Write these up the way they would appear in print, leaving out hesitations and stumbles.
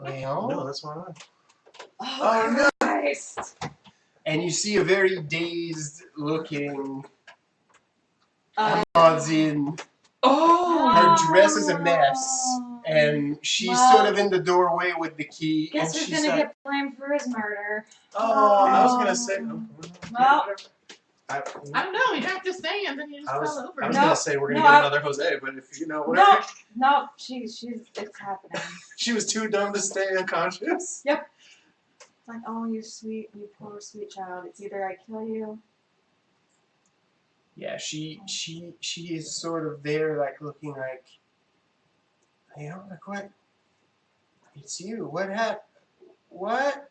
Well, No, that's why not. Oh, Christ! and you see a very dazed-looking Amazin. Oh! Her dress is a mess, and she's sort of in the doorway with the key. Guess and who's she's gonna like, get blamed for his murder? Oh, I was gonna say. Well, I I don't know. You have to stay, and then you just fell over. I was No, gonna say we're gonna no, get another Jose, but if you know whatever. no, she's, it's happening. She was too dumb to stay unconscious. Yep. It's like, oh, you poor sweet child. It's either I kill you. yeah, she is sort of there, like looking like, like what? It's you. What happened? What?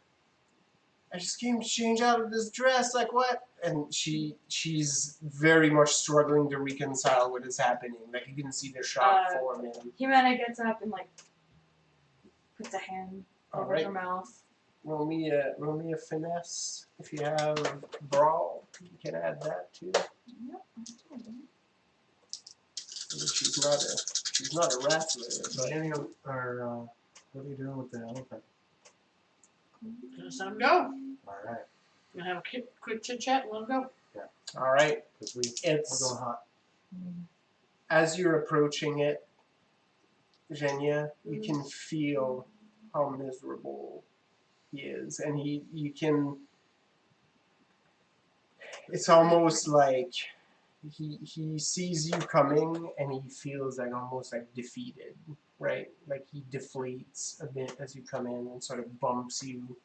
I just came to change out of this dress. Like what? And she's very much struggling to reconcile what is happening. Like you can see the shock form in. Jimena gets up and like puts a hand All over right. her mouth. Roll me a finesse. If you have brawl, you can add that too. Yep. She's not a wrestler. But Jenny, or what are you doing with the elephant? Just let him go. All right, We'll have a quick chit chat and let him go. all right. because We're going hot. As you're approaching it, Zhenya, you can feel how miserable he is, and you can. It's almost like he sees you coming, and he feels like almost like defeated, right? Like he deflates a bit as you come in and sort of bumps you,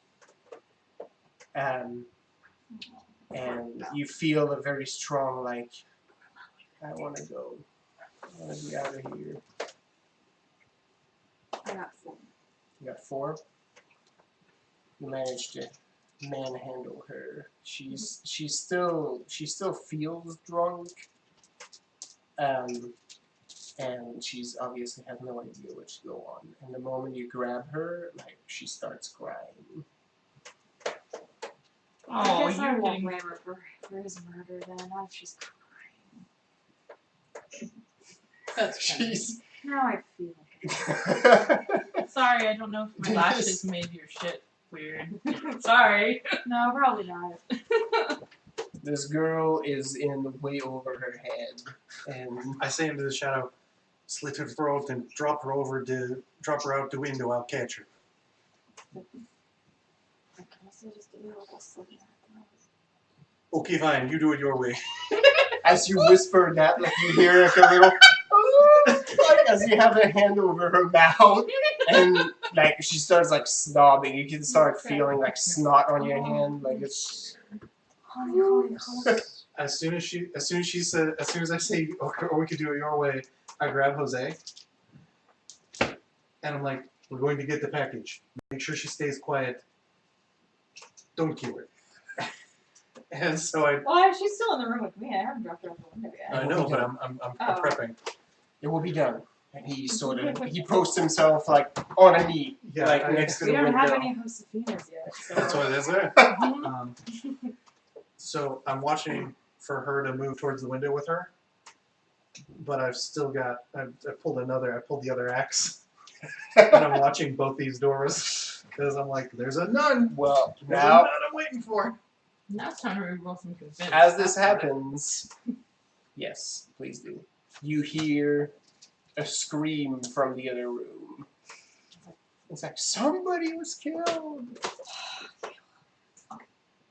and you feel a very strong like, I want to go. I want to be out of here. I got 4. You got 4. You managed to manhandle her. She still feels drunk, and she's obviously has no idea what's going on. And the moment you grab her, like she starts crying. I guess I won't blame her for his murder then. Not if she's crying. That's funny. She's. Now I feel. Sorry, I don't know if my lashes made your shit weird. Sorry. No, probably not. This girl is in way over her head, and I say into the shadow, slit her throat and drop her out the window. I'll catch her. I can also just do a little slit in her Okay, fine. You do it your way. as you whisper that, like you hear like a little, like as you have a hand over her mouth, and like she starts like sobbing. You can start feeling like snot on your hand, like it's. Honey. As soon as I say, or we could do it your way, I grab Jose, and I'm like, we're going to get the package. Make sure she stays quiet. Don't kill her. And so Well, she's still in the room with me. I haven't dropped her out the window yet. I know, but I'm prepping. It will be done. And he posts himself like on a knee, Yeah, like next to We the don't window. have any Josefinas yet. So. That's what it is there. So I'm watching for her to move towards the window with her, but I've still got. I pulled the other axe, and I'm watching both these doors because I'm like, there's a nun. Well, There's a now nun I'm waiting for. Now it's time to reroll some convince. as this happens, yes, please do. You hear a scream from the other room. It's like somebody was killed.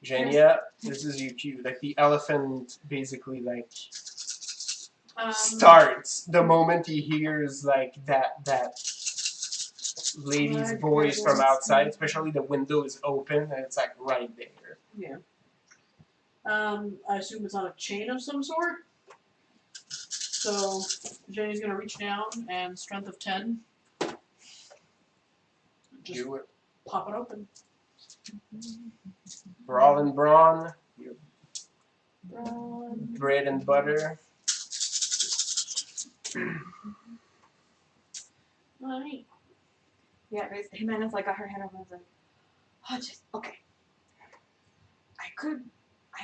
Zhenya, this is your cue. Like the elephant basically like starts the moment he hears like that lady's voice from outside, especially the window is open and it's like right there. Yeah. I assume it's on a chain of some sort. So Jenny's gonna reach down and strength of 10. Just Do it. pop it open. Brawl and brawn, your Brawn. bread and butter. Alright. Yeah, Jimena's like got her hand over and was like, oh, just okay. I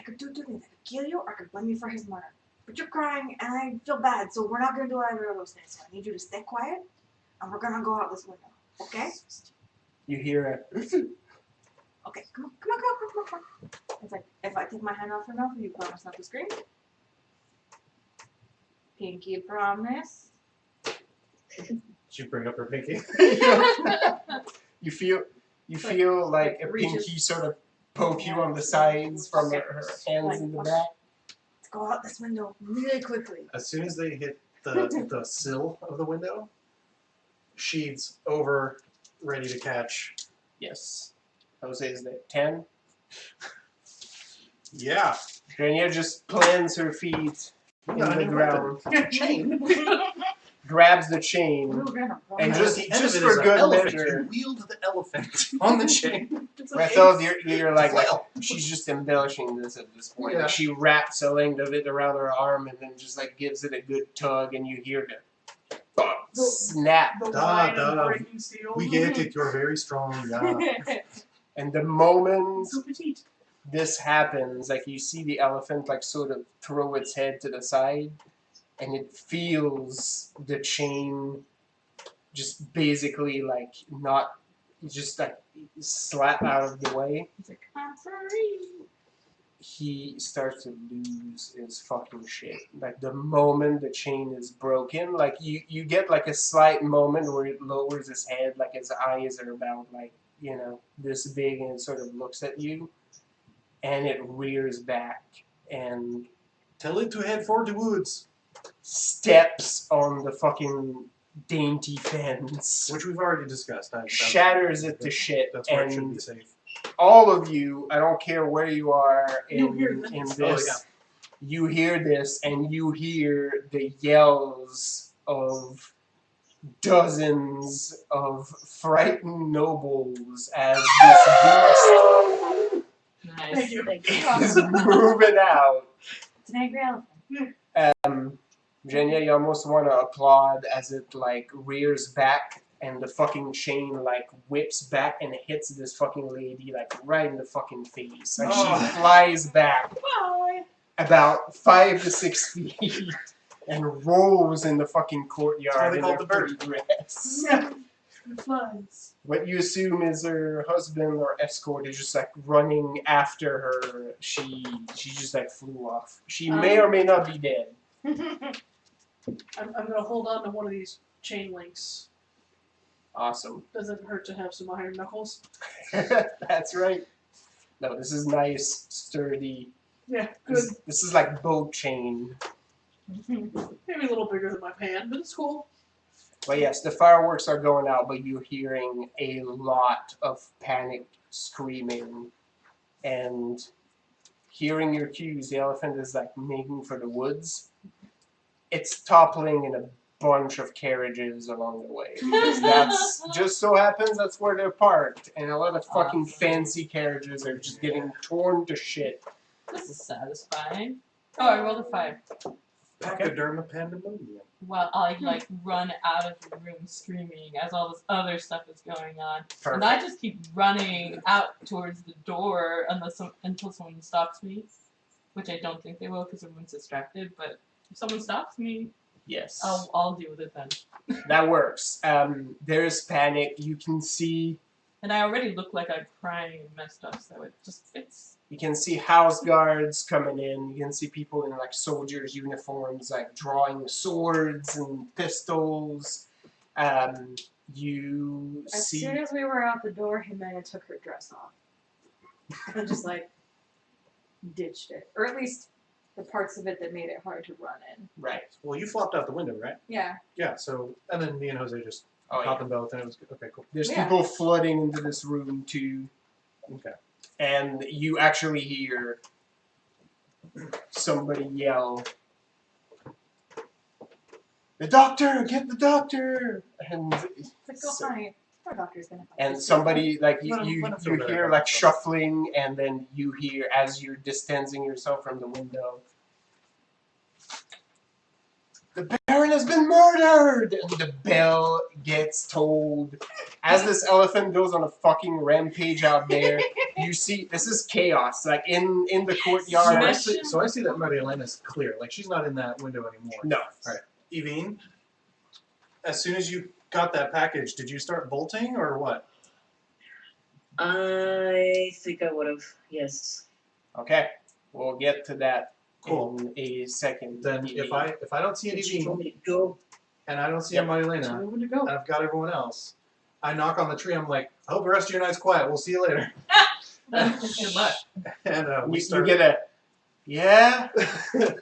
could do 2 things. I could kill you, or I could blame you for his murder. But you're crying, and I feel bad, so we're not gonna do either of those things. So I need you to stay quiet, and we're gonna go out this window, okay? You hear a Okay, come on. It's like, if I take my hand off her mouth, you promise not to scream? Pinky promise. She bring up her pinky. you feel like a reaches. pinky sort of poke you on the sides from her hands in the back. Let's go out this window really quickly. As soon as they hit the sill of the window, she's over, ready to catch. Yes. Jose is there. 10. Yeah. Grania just plants her feet in the ground, Chain. grabs the chain, and just for good measure. You wield the elephant on the chain. Raphael, you're like, she's just embellishing this at this point. Yeah. She wraps a length of it around her arm and then just like gives it a good tug, and you hear the snap. The Da, wine da. and breaking steel. We get it. You're very strong. Yeah. And the moment So petite. this happens, like you see the elephant like sort of throw its head to the side, and it feels the chain just basically like not just like slap out of the way. He's like, I'm sorry. He starts to lose his fucking shit. Like the moment the chain is broken, like you get like a slight moment where it lowers his head, like his eyes are about like, you know, this big, and it sort of looks at you, and it rears back and Tell it to head for the woods, steps on the fucking dainty fence, which we've already discussed. shatters it to shit, That's where it should and be safe. all of you, I don't care where you are You hear in this. this, Oh, yeah. you hear this, and you hear the yells of dozens of frightened nobles as this beast Thank Nice. you. is moving out. It's an angry elephant. Virginia, you almost want to applaud as it like rears back and the fucking chain like whips back and hits this fucking lady like right in the fucking face. Like Oh. she flies back Bye. about 5 to 6 feet and rolls in the fucking That's why courtyard they in call her it the bird. pretty dress. It flies. What you assume is her husband or escort is just like running after her. She just like flew off. She may or may not be dead. I'm gonna hold on to one of these chain links. Awesome. Doesn't hurt to have some iron knuckles. That's right. No, this is nice, sturdy. Yeah, good. This is like boat chain. Maybe a little bigger than my pan, but it's cool. But yes, the fireworks are going out, but you're hearing a lot of panic screaming. And hearing your cues, the elephant is like making for the woods. It's toppling in a bunch of carriages along the way. Because that's just so happens that's where they're parked. And a lot of fucking fancy carriages are just getting torn to shit. This is satisfying. Oh, I rolled a 5. Pachyderma pandemonium. Well, I like run out of the room screaming as all this other stuff is going on. Perfect. And I just keep running out towards the door until someone stops me, which I don't think they will because everyone's distracted. But if someone stops me, Yes. I'll deal with it then. That works. There's panic. You can see And I already look like I'm crying and messed up, so it just fits. You can see house guards coming in. You can see people in like soldiers' uniforms, like drawing swords and pistols. You As see. soon as we were out the door, Jimena took her dress off. And just like ditched it. Or at least the parts of it that made it hard to run in. Right. Well, you flopped out the window, right? Yeah. Yeah. So, and then me and Jose just Oh, popped yeah. them both, and it was good. Okay, cool. There's Yeah. people flooding into this room too, Okay. and you actually hear somebody yell, "The doctor! Get the doctor!" And It's like, go so- find our doctor's gonna find And us. somebody, like, you Let 'em feel you better hear, about like, themselves. shuffling, and then you hear, as you're distancing yourself from the window, "The Baron has been murdered!" And the bell gets tolled. As this elephant goes on a fucking rampage out there, you see, this is chaos. Like, in the So courtyard. I see that Maria Elena's clear. Like, she's not in that window anymore. No. Alright. Evine, as soon as you got that package, did you start bolting or what? I think I would have. Yes. Okay, we'll get to that Cool. in a second. Then if I don't see any Did you want Dean me to go? and I don't see Yep. a Marilena, Tell me when to go. and I've got everyone else, I knock on the tree. I'm like, I hope the rest of your night's quiet. We'll see you later. Good luck. And we You start. get a yeah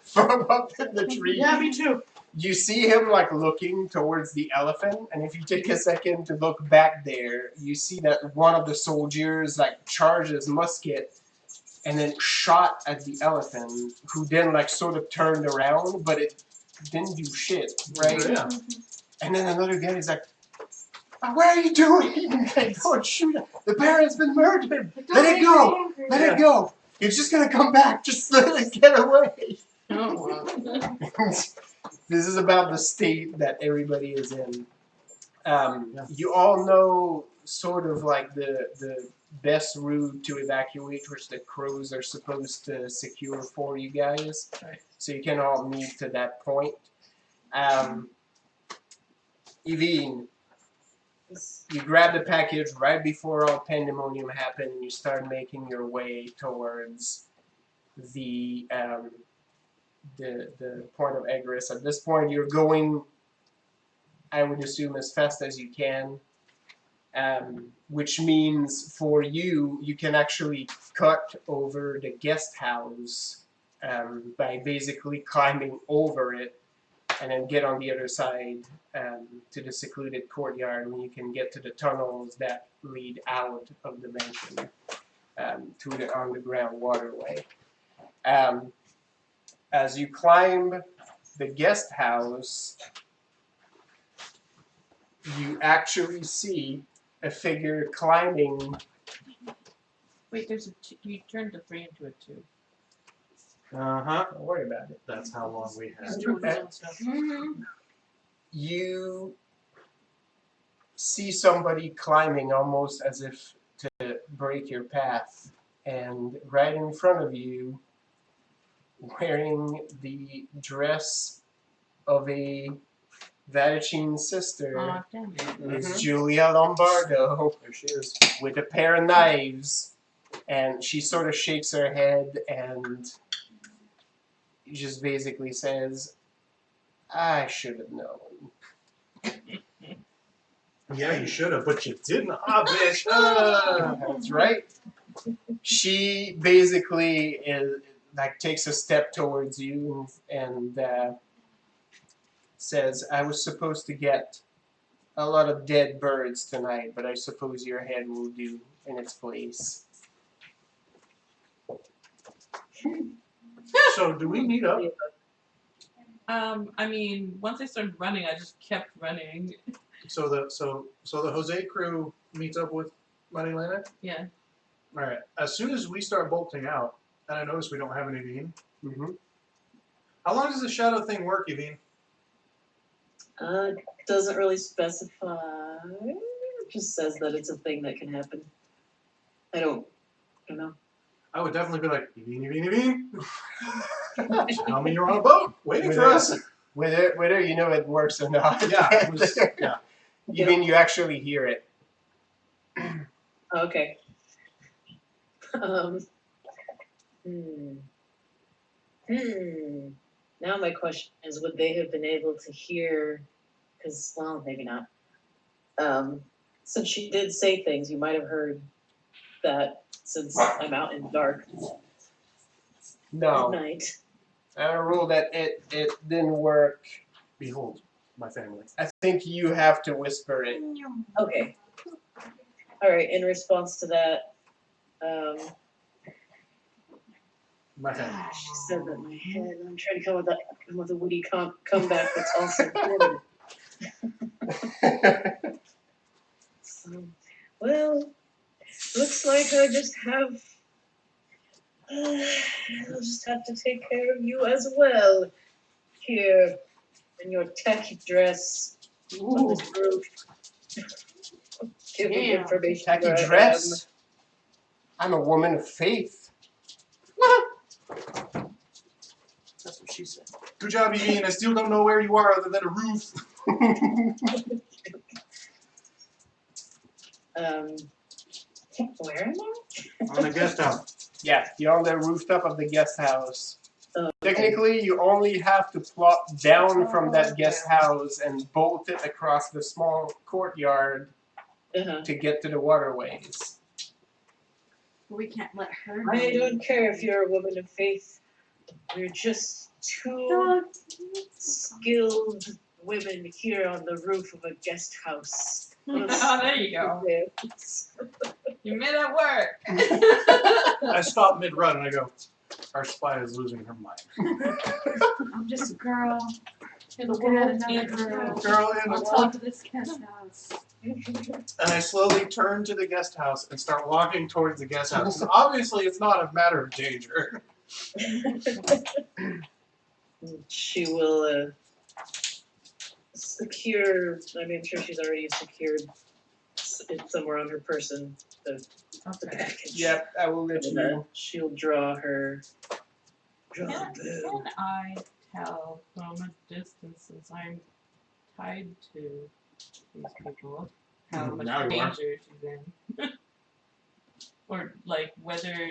from up in the tree. Yeah, me too. You see him like looking towards the elephant, and if you take a second to look back there, you see that one of the soldiers like charged his musket and then shot at the elephant, who then like sort of turned around, but it didn't do shit, right? Yeah. And then another guy is like, "What are you doing? Like, don't shoot him. The parent's been murdered. Let it go. Let it go. It's just gonna come back. Just let it get away." Oh, well. This is about the state that everybody is in. Yeah. You all know sort of like the best route to evacuate, which the crows are supposed to secure for you guys. Right. So you can all meet to that point. Evine, you grab the package right before all pandemonium happened, and you start making your way towards the point of egress. At this point, you're going, I would assume, as fast as you can, which means for you, you can actually cut over the guest house by basically climbing over it and then get on the other side to the secluded courtyard, and you can get to the tunnels that lead out of the mansion to the underground waterway. As you climb the guest house, you actually see a figure climbing. Wait, there's a you turned the 3 into a 2. Uh-huh. Don't worry about it. That's how long we He's have. doing his own stuff. You see somebody climbing almost as if to break your path, and right in front of you, wearing the dress of a Vatican sister, Aw, damn it. is Julia Lombardo There she is. with a pair of knives, and she sort of shakes her head and just basically says, "I should have known." Yeah, you should have, but you didn't. Ah, bitch. Ah. That's right. She basically takes a step towards you and says, "I was supposed to get a lot of dead birds tonight, but I suppose your head will do in its place." So, do we meet up? I mean, once I started running, I just kept running. So the Jose crew meets up with Marilena? Yeah. Alright. As soon as we start bolting out, and I notice we don't have any Evine, Mm-hmm. how long does the shadow thing work, Evine? Doesn't really specify. Just says that it's a thing that can happen. I don't know. I would definitely be like, Evine. Just tell me you're on a boat waiting for us. Whether you know it works or not. Yeah, it was, yeah. You mean you actually hear it. Okay. Now my question is, would they have been able to hear? Because, well, maybe not. Since she did say things, you might have heard that since I'm out in the dark at No. night. I rule that it didn't work. Behold, my family. I think you have to whisper it. Okay. All right. In response to that, My family. she said that in my head. I'm trying to come with a witty comeback that's also important. Well, looks like I just have. I'll just have to take care of you as well. Here, in your tacky dress on this roof. Give me Yeah. information. Tacky where I dress. I'm a woman of faith. That's what she said. Good job, Evine. I still don't know where you are other than a roof. am. Where am I? On the guest house. Yeah, you're on the rooftop of the guest house. Okay. Technically, you only have to plop down from that guest house and bolt it across the small courtyard Uh-huh. to get to the waterways. We can't let her know. I don't care if you're a woman of faith. We're just two Dog. skilled women here on the roof of a guest house. Oh, there you go. You made it work. I stop mid-run and I go, our spy is losing her mind. I'm just a girl. In the Looking at world, another girl. Girl in On the top of this guest house. And I slowly turn to the guest house and start walking towards the guest house. 'Cause obviously, it's not a matter of danger. She will secure. I mean, I'm sure she's already secured it somewhere on her person. The Okay. package. Yep, I will let And, you. she'll draw her. Draw Can, her bow. can I tell from a distance, since I'm tied to these people, how much Now you are. danger she's in? Or like whether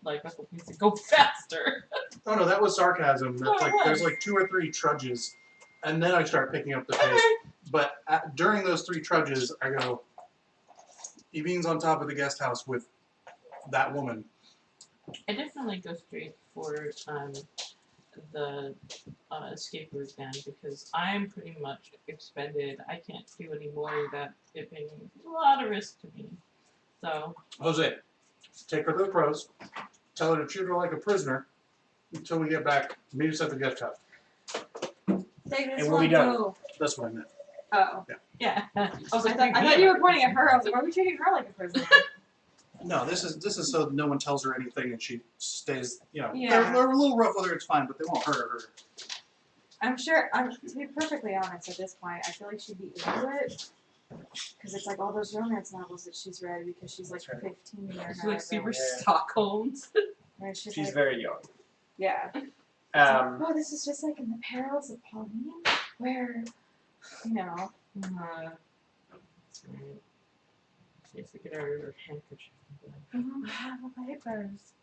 like Russell needs to go faster. Oh no, that was sarcasm. That's like there's like 2 or 3 trudges, and then I start picking up the pace. But during those 3 trudges, I go. Evine's on top of the guest house with that woman. I definitely go straight for the escape route then, because I'm pretty much expended. I can't do any more without it being a lot of risk to me. So Jose, take her to the pros. Tell her to treat her like a prisoner until we get back. Meet us at the guest house. Take this It will be one done. too. That's what I meant. Oh. yeah. I thought you were pointing at her. I was like, why are we treating her like a prisoner? No, this is so no one tells her anything and she stays. You know, Yeah. they're a little rough with her. It's fine, but they won't hurt her. I'm sure, to be perfectly honest at this point, I feel like she'd be into it. Because it's like all those romance novels that she's read because she's like That's right. 15 or She's however. like super Yeah. Stockholmed. Where she's She's like, very young. yeah. Oh, this is just like in the Perils of Pauline, where, you know. Right. She has to get her handkerchief. Have the papers.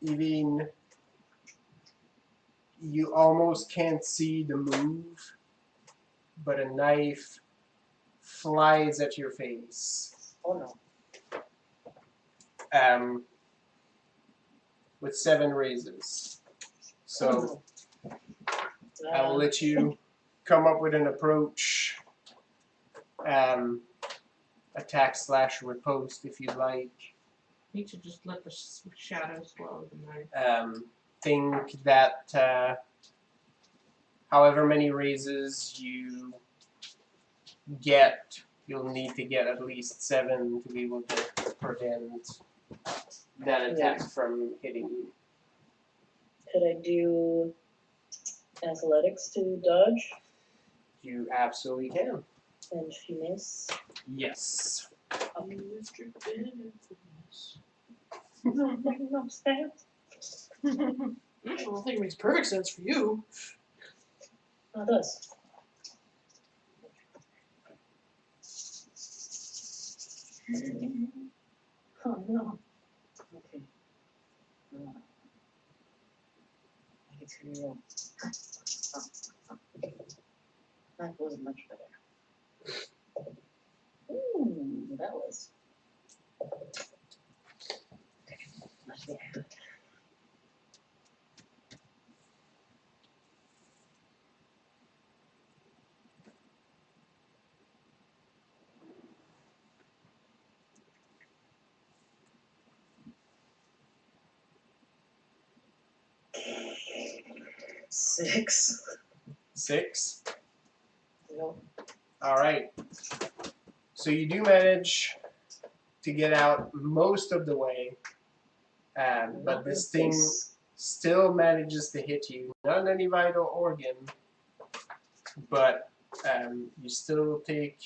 Evine, you almost can't see the move, but a knife flies at your face. Oh no. With 7 raises. So I will let you come up with an approach. Attack / riposte if you'd like. You should just let the shadow swallow the knife. Think that however many raises you get, you'll need to get at least 7 to be able to prevent that attack from hitting you. Could I do athletics to dodge You absolutely can. and finesse? Yes. Mr. Benefits. No, no, stand. I don't think it makes perfect sense for you. Oh, it does. Oh no. Okay. I get to roll. That was much better. Ooh, that was. Not bad. Six. 6. Yep. Alright. So you do manage to get out most of the way. But this thing still manages to hit you. Not any vital organ, but you still take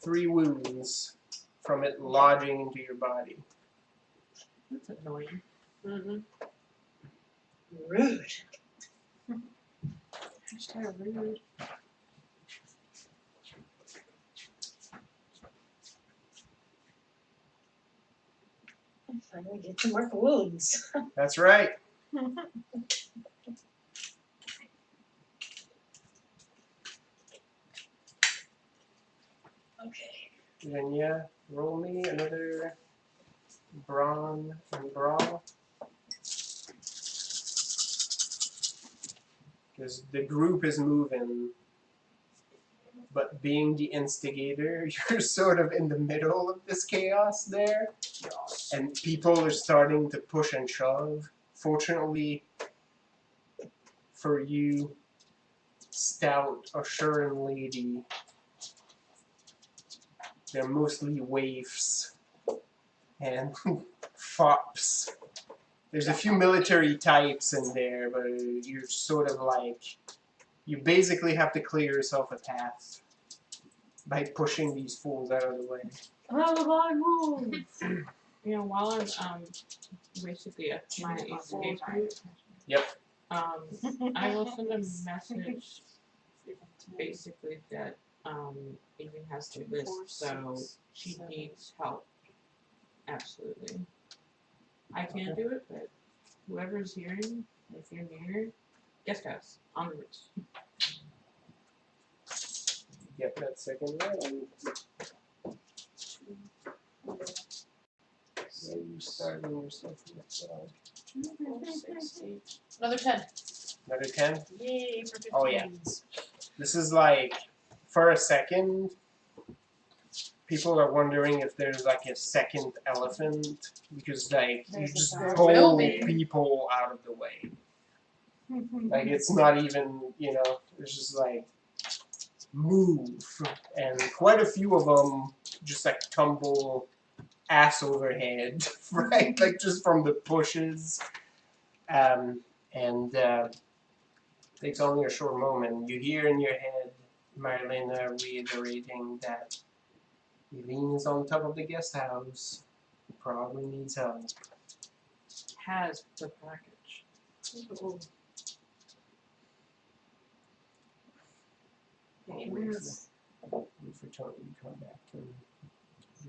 3 wounds from it lodging into your body. That's annoying. Mm-hmm. Rude. Hashtag rude. Finally get to mark wounds. That's right. Okay. Then yeah, roll me another brawn and brawl. Because the group is moving, but being the instigator, you're sort of in the middle of this chaos there. And people are starting to push and shove. Fortunately for you, stout Assuran lady, they're mostly waifs and fops. There's a few military types in there, but you're sort of like, you basically have to clear yourself a path by pushing these fools out of the way. Alibi move! You know, while I'm basically at my escape route, Yep. I will send a message basically that Amy has the list, so she needs help. Absolutely. I can't do it, but whoever's hearing, if you're near, guest house on the roofs. Get that second round. Yeah, you starting yourself with Another 10. another 10. Yay for 15s. Oh, yeah. This is like, for a second, people are wondering if there's like a second elephant because like you just There pull will be. people out of the way. Like it's not even, you know, it's just like move, and quite a few of them just like tumble ass over head, right? Like just from the pushes, and takes only a short moment. You hear in your head Marilena reiterating that Eileen is on top of the guest house, probably needs help. Has the package. Wait for Tony to come back. And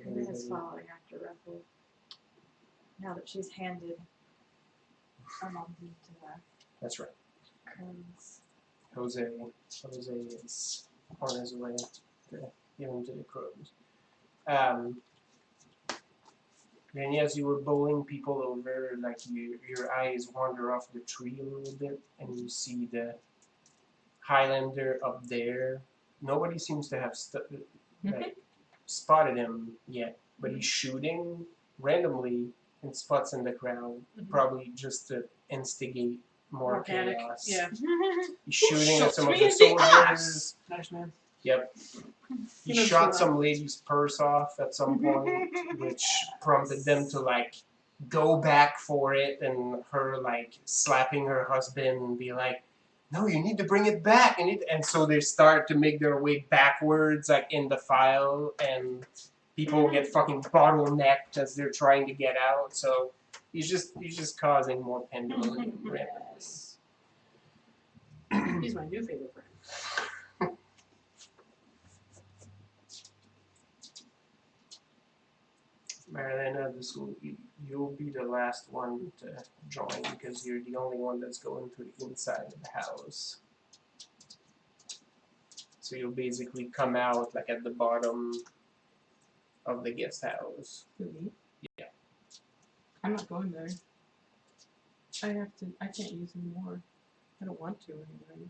Amy is following after Ruffle. Now that she's handed Armand to the That's right. crows. Jose is on his way to give him to the crows. Then as you were bowling people over, like your eyes wander off the tree a little bit, and you see the Highlander up there. Nobody seems to have spotted him yet, but he's shooting randomly in spots in the crowd, probably just to instigate more Organic. chaos. Yeah. He's shooting at some of me the in the soldiers. ass. Nice man. Yep. He He knows shot who some lady's purse off at some point, which prompted them to like go back for it, and her like slapping her husband and be like, "No, you need to bring it back." And so they start to make their way backwards, like in the file, and people get fucking bottlenecked as they're trying to get out. So he's just causing more pendulum randomness. He's my new favorite friend. Marilena, you'll be the last one to join because you're the only one that's going to the inside of the house. So you'll basically come out like at the bottom of the guest house. Really? Yeah. I'm not going there. I can't use them more. I don't want to anyway.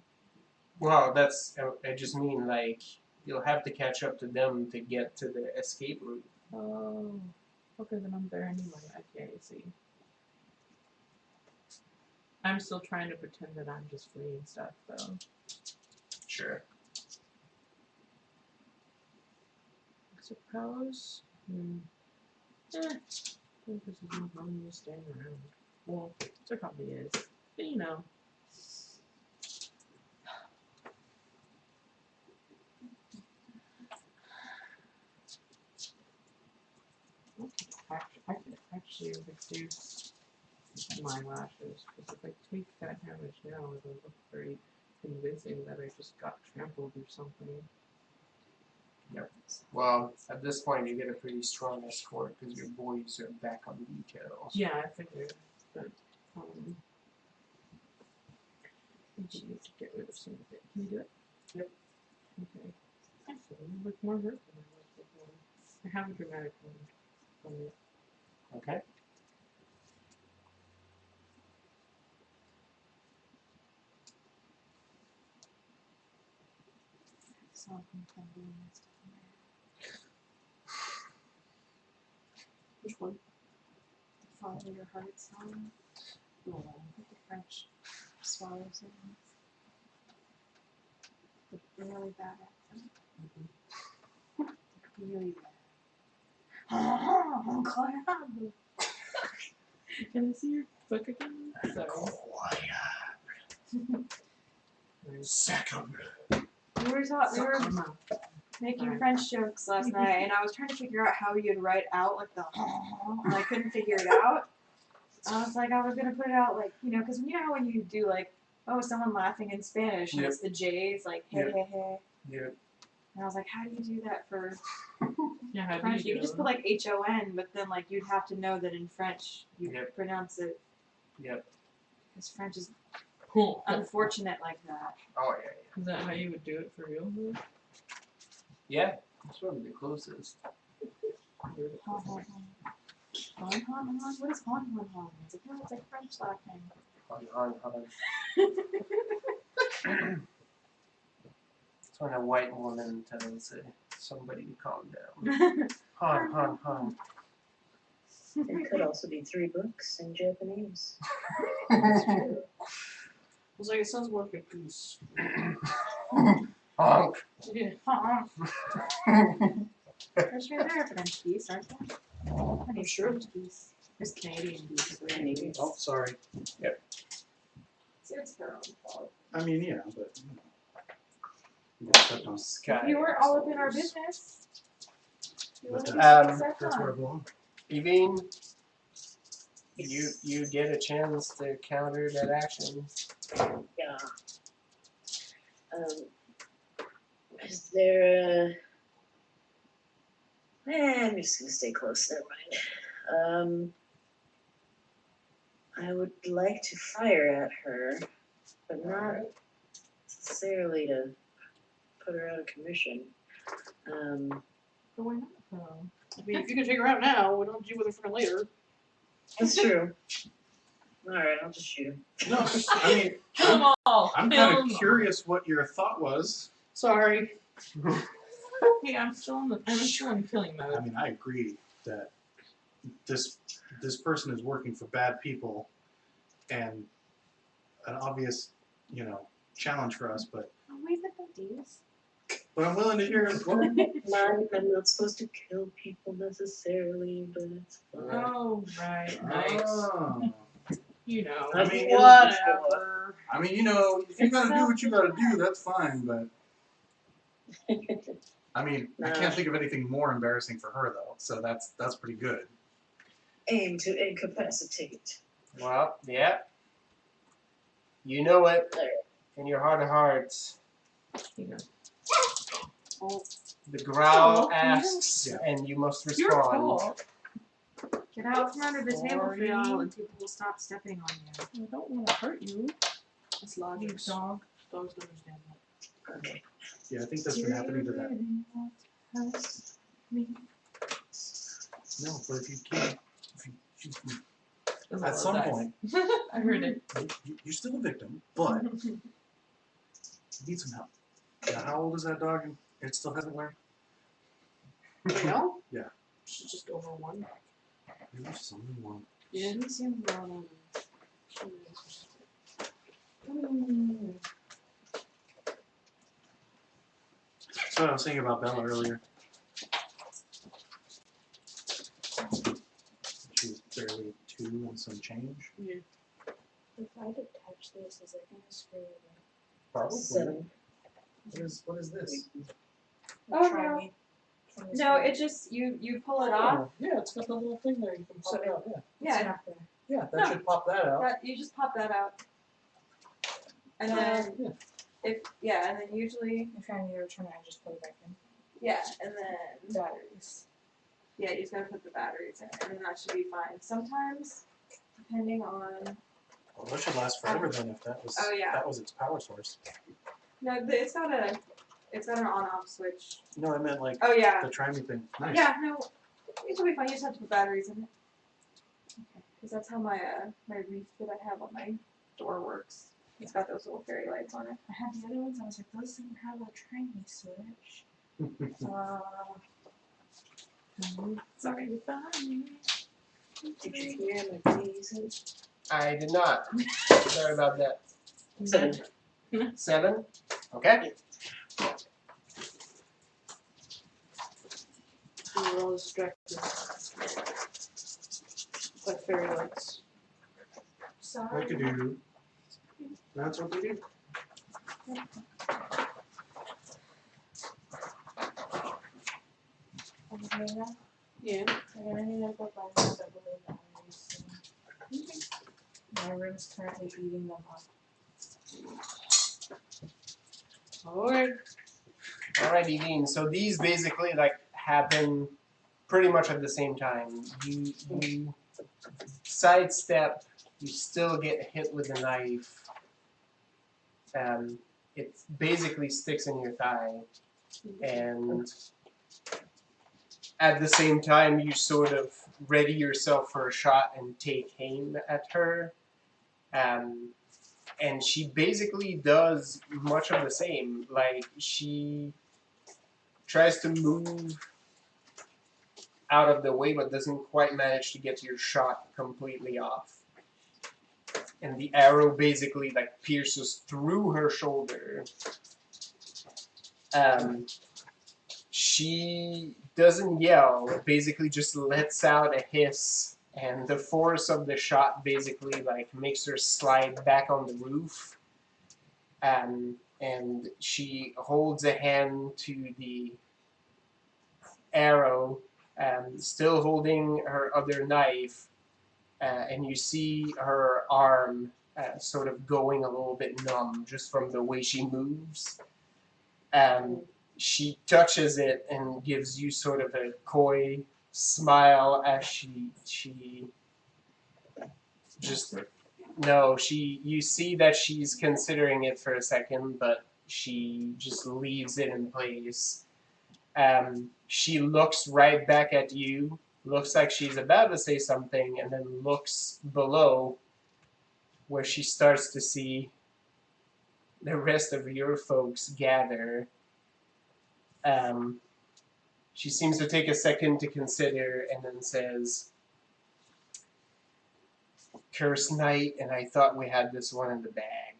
Well, I just mean like you'll have to catch up to them to get to the escape route. Oh. Okay, then I'm there anyway. Okay, I see. I'm still trying to pretend that I'm just fleeing stuff, though. Sure. I suppose. Because there's no harm in staying around. Well, there probably is. But you know. I could actually reduce my lashes, because if I take that damage now, it'll look very convincing that I just got trampled or something. Yep. Well, at this point, you get a pretty strong escort because your boys are back on detail. Yeah, I figured. But, and she needs to get rid of some of it. Can you do it? Yep. Okay. Actually, you look more hurt than I was before. I have a dramatic wound from it. Okay. Which one? Follow your heart song. Oh, Like the French swallow sounds. The really bad accent. Really bad. Incroyable. Can I see your book again? Sorry. Second. We were making French jokes last night, and I was trying to figure out how you'd write out like the and I couldn't figure it out. I was gonna put it out like, you know, because you know when you do like, oh, someone laughing in Spanish, and Yep. it's the J's, like hey Yep. hey hey. Yeah. And I was like, how do you do that for Yeah, how do French? you You do could just it? put like HON, but then like you'd have to know that in French you Yep. pronounce it. Yep. Because French is Cool. unfortunate like that. Oh yeah. Is that how you would do it for real? Yeah. That's probably the closest. Hon hon hon. Hon hon hon. What is hon hon hon? It's like, no, it's like French laughing. Hon. It's when a white woman tells somebody to calm down. Hon. It could also be 3 books in Japanese. It's like it sounds more like a goose. Honk. Yeah. Honk. They're sure they're French geese, aren't they? I'm sure. French geese. There's Canadian geese. Canadian. Oh, sorry. It's their own fault. I mean, yeah, but you got stepped on. Sky. You weren't all up in our business. You But wouldn't that's, be stepped that's where I on. belong. Evine, you get a chance to counter that action. Yeah. Is there I'm just gonna stay close, never mind. I would like to fire at her, but not necessarily to put her out of commission. But why not? though? I mean, if you can take her out now, we don't deal with her for later. That's true. Alright, I'll just shoot him. No, I mean, Kill them all! I'm Kill kind 'em of curious what your thought was. Sorry. all. Hey, I'm still in killing I mode. mean, I agree that this person is working for bad people, and an obvious, challenge for us. But We've been these. I'm willing to hear as well. I'm not supposed to kill people necessarily, but it's fine. Oh, right, nice. Oh. You know. I mean, Whatever. I mean, if you gotta do what you gotta do, that's fine. But I mean, I can't think of anything more embarrassing for her though. So that's pretty good. Aim to incapacitate. Well, yeah. You know it in your heart of hearts. You know. Oh, The growl Oh, asks, yeah. and you must You're respond. tall. Get out from under the table for y'all, Sorry. and people will stop stepping on you. I don't want to hurt you, that's you logic. dog. Dogs don't understand that. Okay. Yeah, I think that's been happening to that. No, but if at some point, I heard it. you're still a victim, but you need some help. Now, how old is that dog? And it still hasn't learned. Now? Yeah. She's just over 1. There's someone. Yeah. She seems grown up. So I was thinking about Bella earlier. She was barely 2 and some change. Yeah. If I detach this, is it gonna screw it Probably. 7. What is this? Oh, Try no. me from this No, way. it just you pull it off. Yeah, it's got the little thing there. You can pop it out. Yeah. It's Yeah, not there. Yeah, that No. should pop that out. you just pop that out, and then and then usually If I need to return it, I just put it back in. Yeah, and then Batteries. yeah, you just gotta put the batteries in it, and then that should be fine. Sometimes, depending on Well, that should last forever then if that was Oh, yeah. that was its power source. no, it's got an on-off switch. No, I meant like Oh yeah, the try me thing. Nice. yeah, no, it should be fine. You just have to put batteries in it. Okay, because that's how my my wreath that I have on my door works. It's got those little fairy lights on it. I had the other ones. I was like, those didn't have a tiny switch. Sorry. Did you hear my please? I did not. Sorry about that. 7. 7? Okay. We were all distracted by fairy lights. Sorry. Like to do. That's what they do. Okay, now Yeah. I'm gonna need to go buy some double batteries soon. My room's currently eating them up. Alright. Alrighty, Dean. So these basically like happen pretty much at the same time. You sidestep. You still get hit with a knife. It basically sticks in your thigh, and at the same time you sort of ready yourself for a shot and take aim at her. And she basically does much of the same. Like, she tries to move out of the way but doesn't quite manage to get your shot completely off. And the arrow basically like pierces through her shoulder. She doesn't yell, basically just lets out a hiss, and the force of the shot basically like makes her slide back on the roof. And she holds a hand to the arrow, still holding her other knife, and you see her arm sort of going a little bit numb just from the way she moves. She touches it and gives you sort of a coy smile as she just you see that she's considering it for a second, but she just leaves it in place. She looks right back at you, looks like she's about to say something, and then looks below where she starts to see the rest of your folks gather. She seems to take a second to consider and then says, "Cursed night, and I thought we had this one in the bag.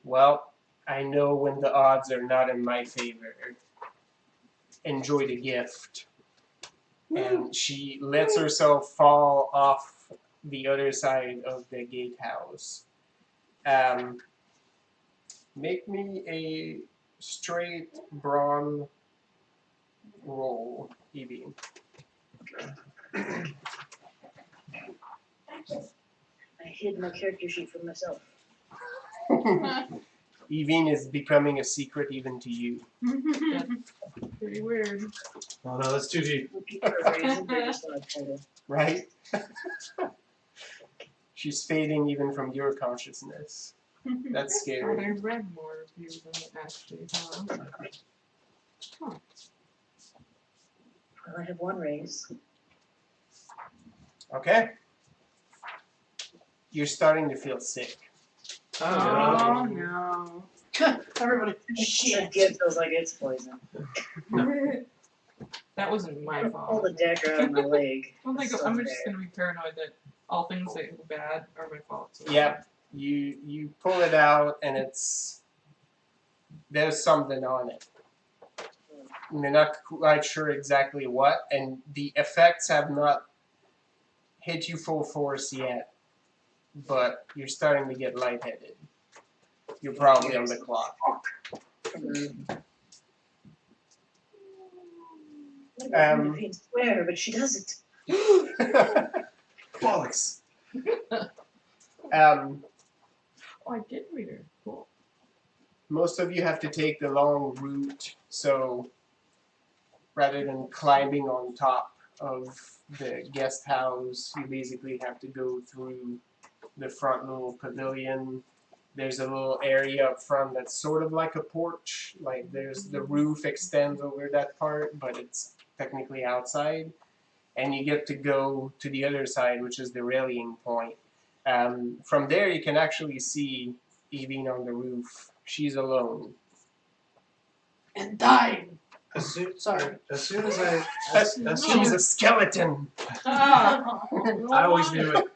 Well, I know when the odds are not in my favor. Enjoy the gift." And she lets herself fall off the other side of the gatehouse. Make me a straight brawn roll, Evie. I hid my character sheet from myself. Evine is becoming a secret even to you. Pretty weird. Oh no, that's 2G. Right? She's fading even from your consciousness. That's I scary. read more of you than actually have. Huh. Well, I have one raise. Okay. You're starting to feel sick. Oh no. Everybody. Shit. It feels like it's poison. That wasn't my Pull fault. the dagger out of my leg. I'm It's just still gonna there. be paranoid that all things that go bad are my fault. So. Yep. You pull it out and there's something on it. You're not quite sure exactly what, and the effects have not hit you full force yet, but you're starting to get lightheaded. You're probably on the clock. Swear, but she doesn't. Bollocks. Oh, I did read her. Cool. Most of you have to take the long route, so rather than climbing on top of the guest house, you basically have to go through the front little pavilion. There's a little area up front that's sort of like a porch. Like there's the roof extends over that part, but it's technically outside. And you get to go to the other side, which is the rallying point. From there, you can actually see Evine on the roof. She's alone. And dying. As soon, Sorry. as soon as I, as soon She's as a skeleton. Ah, I always knew it.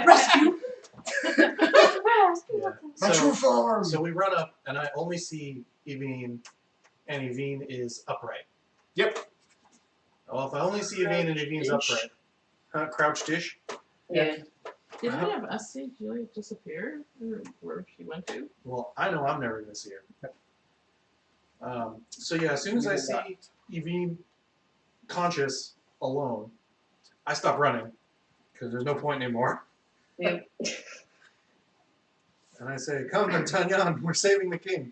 Rescue. Yeah. My true form. So we run up, and I only see Evine, and Evine is upright. Yep. Well, if I only see Evine and Evine's upright, crouched-ish. Yeah. did any of us see Julia disappear? Or where she went to? Well, I know I'm never gonna see her. So yeah, as soon as I see Evine conscious, alone, I stop running because there's no point anymore. Yep. And I say, "Come, D'Artagnan, we're saving the king."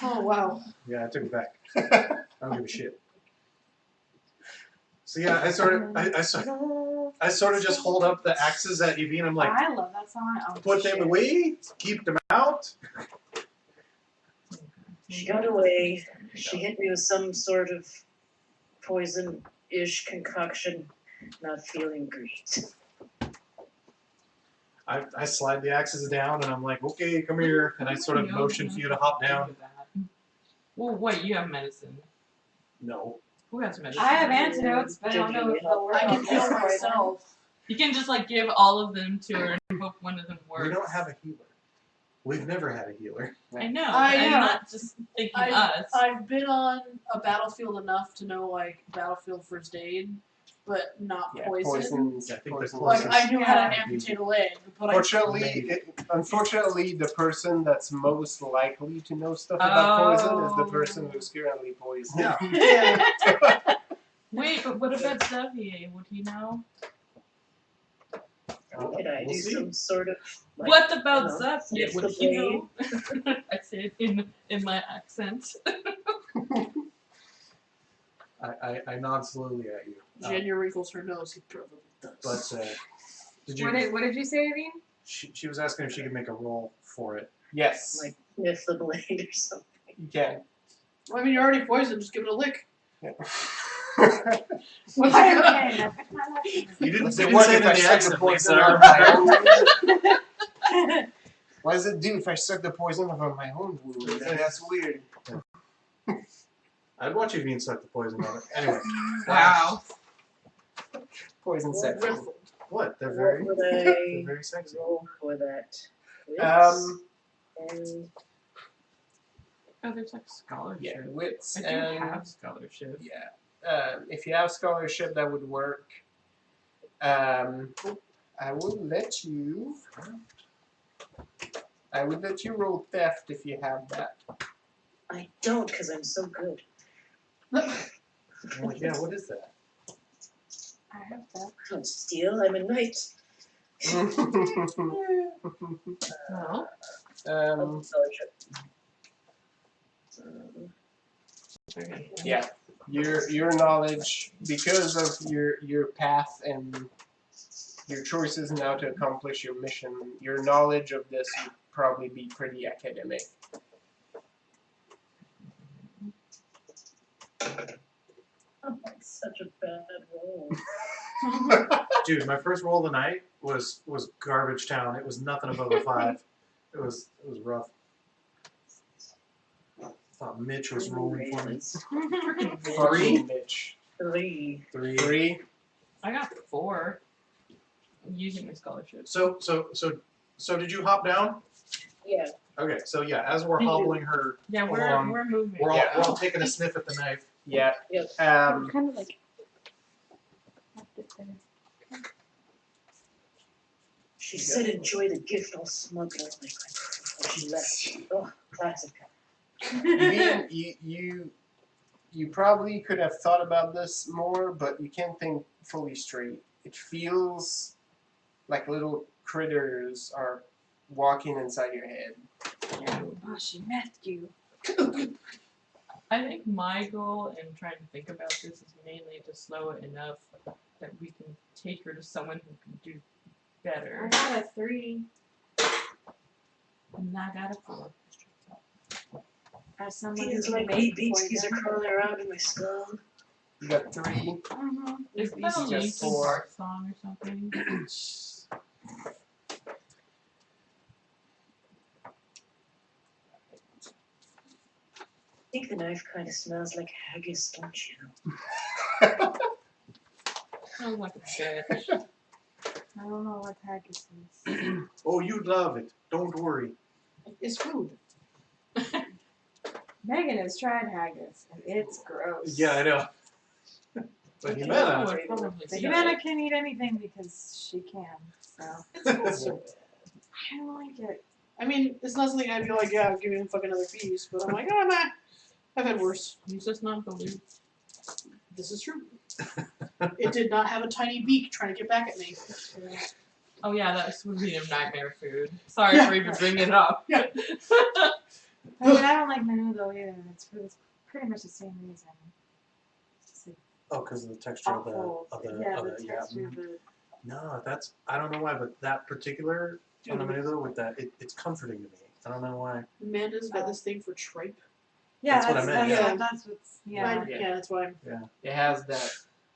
Oh wow. Yeah, I took it back. I don't give a shit. So yeah, I sort of just hold up the axes at Evine. I'm like, I love that song. Oh, put them shit. away, keep them out. She got away. She hit me with some sort of poison-ish concoction. Not feeling great. I slide the axes down and I'm like, okay, come here. And I sort of motion for you to hop down. Well, wait, you have medicine. No. Who has medicine? I have antidotes, but I don't know if they'll work. I can on heal this poison. myself. You can just like give all of them to her and hope one of them works. We don't have a healer. We've never had a healer. I know. I I'm know. not just thinking us. I've been on a battlefield enough to know like battlefield first aid, but not Yeah, poison. poisons. I think poisons. the Like I knew how to Yeah. amputate a leg, but Unfortunately, the person that's most likely to know stuff about poison is the person who's currently poisoned. Yeah. yeah. Wait, but what about Xavier? Would he know? Could I We'll do see. some sort of like, What about you know, Xavier? it's Would the he know? I said in my accent. I nod slowly at you. Jenya wrinkles her nose. He probably does. But did What did you say, Evine? she was asking if she could make a roll for it. Yes, like sniff the blade or something. you can. Well, I mean, you're already poisoned. Just give it a lick. Yeah. What's I it am gonna? okay, that's my lesson. You didn't, Does you it didn't work say it if in I the suck the accent, please, poison sir. out of my own? What does it do if I suck the poison out of my own wound? That's weird. I'd watch Evine suck the poison out of it. Anyway. Wow. Poison sex. What? They're What very, would they're I very sexy. roll for that? And Oh, there's like scholarship. Yeah, wits I do and have scholarship. yeah. If you have scholarship, that would work. I would let you. I would let you roll theft if you have that. I don't because I'm so good. I'm like, yeah, what is that? I have that. I don't steal. I'm a knight. Well, Oh, scholarship. okay. Yeah, your knowledge, because of your path and your choices now to accomplish your mission, your knowledge of this would probably be pretty academic. Oh, that's such a bad roll. Dude, my first roll of the night was garbage town. It was nothing above a 5. It was rough. I thought Mitch was rolling for me. Fucking Mitch. 3. 3. I got 4. I'm using my scholarship. So did you hop down? Yeah. Okay, so yeah, as we're hobbling her, Yeah, along, we're moving. we're all, Yeah. we're all taking a sniff at the knife. Yeah. Yep. Kind of like. She said enjoy the gift I'll smuggle like before she left. Oh, classic. You probably could have thought about this more, but you can't think fully straight. It feels like little critters are walking inside your head. Oh, she messed you. I think my goal in trying to think about this is mainly to slow it enough that we can take her to someone who can do I better. got a 3. And I got a 4. As someone who Feels can like make beeskies are poison. crawling around in my skull. You got 3. Mm-hmm. Is that a got Linkin 4. Park song or something? I think the knife kind of smells like haggis, don't you? Sounds like a fish. I don't know what haggis is. Oh, you'd love it. Don't worry. It's food. Megan has tried haggis, and it's gross. Yeah, I know. But Okay, Jimena, would probably But say Humana can eat anything because she can, so. It's not so bad. I don't like it. I mean, it's not something I'd be like, yeah, give me a fucking another piece, but I'm like, oh, nah, I've had worse. He's just not believe. This is true. It did not have a tiny beak trying to get back at me. Oh yeah, that would be a nightmare food. Sorry Yeah. for even bringing it up. Yeah. I mean, I don't like menudo either. It's for this pretty much the same reason. It's just like oh, because of the texture awful. of the Yeah, of the the texture of the. No, that's I don't know why, but that particular on the Dude, menudo with that, it's comforting to me. I don't know why. Amanda's got this thing for tripe. Yeah, That's what I meant, yeah. That's what's. Yeah. Right? Yeah, that's why. It has that.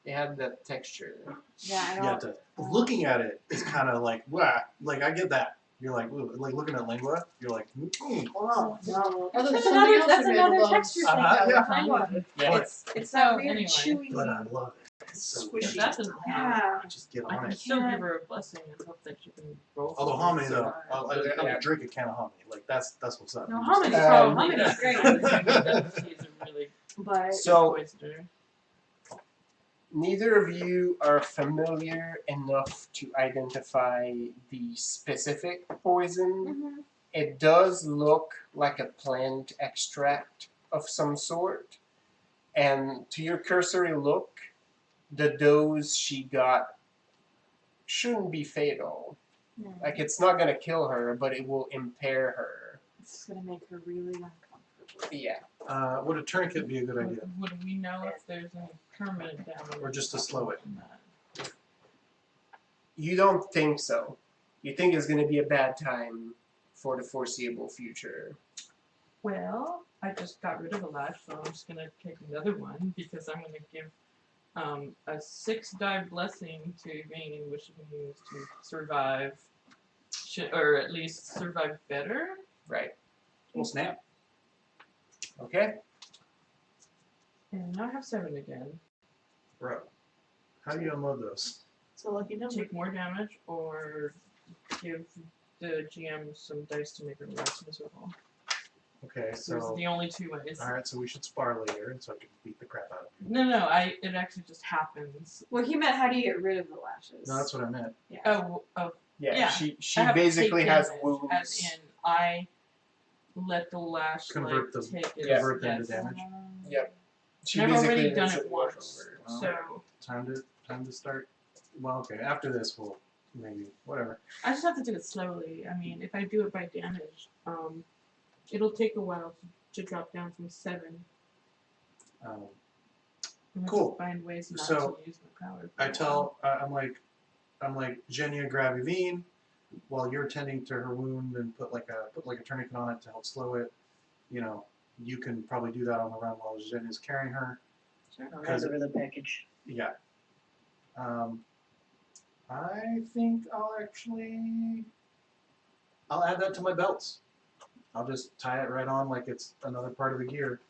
It had that texture. Yeah, I Yeah, don't. looking at it is kind of like wow. Like I get that. You're like ooh, like looking at lingua. You're like Oh, no. Other That's something another. else That's Amanda another loves. texture thing. Uh-huh, though, yeah. with lingua. Yeah. It's that So, weird anyway. chewy. but I love it. It's so Squishy. good. That doesn't Yeah. happen. I just get I on can it. still give her a blessing and hope that she can roll. Although for hominy it, though, so- I'll drink a can of hominy. Like that's what's up. No, You just- hominy. Probably Hominy's that's great. She's a really But So poisoner. neither of you are familiar enough to identify the specific poison. Mhm. It does look like a plant extract of some sort. And to your cursory look, the dose she got shouldn't be fatal. yeah, Like, it's not going to kill her, but it will impair her. it's gonna make her really uncomfortable. Yeah. Would a tourniquet be a good idea? Would we know if there's any permanent damage? Or just to slow it? from that? You don't think so. You think it's going to be a bad time for the foreseeable future. Well, I just got rid of a lash, so I'm just gonna take another one because I'm gonna give a 6-die blessing to Vane, which you can use to survive, or at least survive better. Right. Well, snap. Okay? And now I have 7 again. Bro, how do you unload those? It's a lucky number. Take more damage or give the GM some dice to make her less miserable. Okay, Those so are the only 2 ways. all right, so we should spar later, and so I can beat the crap out of you. No, it actually just happens. Well, he meant how do you get rid of the lashes? No, that's what I meant. Oh, Yeah, Yeah. she I have to basically take has damage, wounds. As in, I let the lash Convert like, them- take it. convert them to yes. damage. Yep. She And I've already basically done lives it in wash once, over. so Time to start. Well, okay. After this, we'll maybe whatever. I just have to do it slowly. I mean, if I do it by damage, it'll take a while to drop down from 7. Um, I have Cool. to find ways not So, to use my power. for I a tell I'm like Jenya, grab Yvine while you're tending to her wound and put like a tourniquet on it to help slow it. You know, you can probably do that on the run while Jenya's carrying her. I'll hand over the package. Yeah. I think I'll add that to my belts. I'll just tie it right on like it's another part of the gear.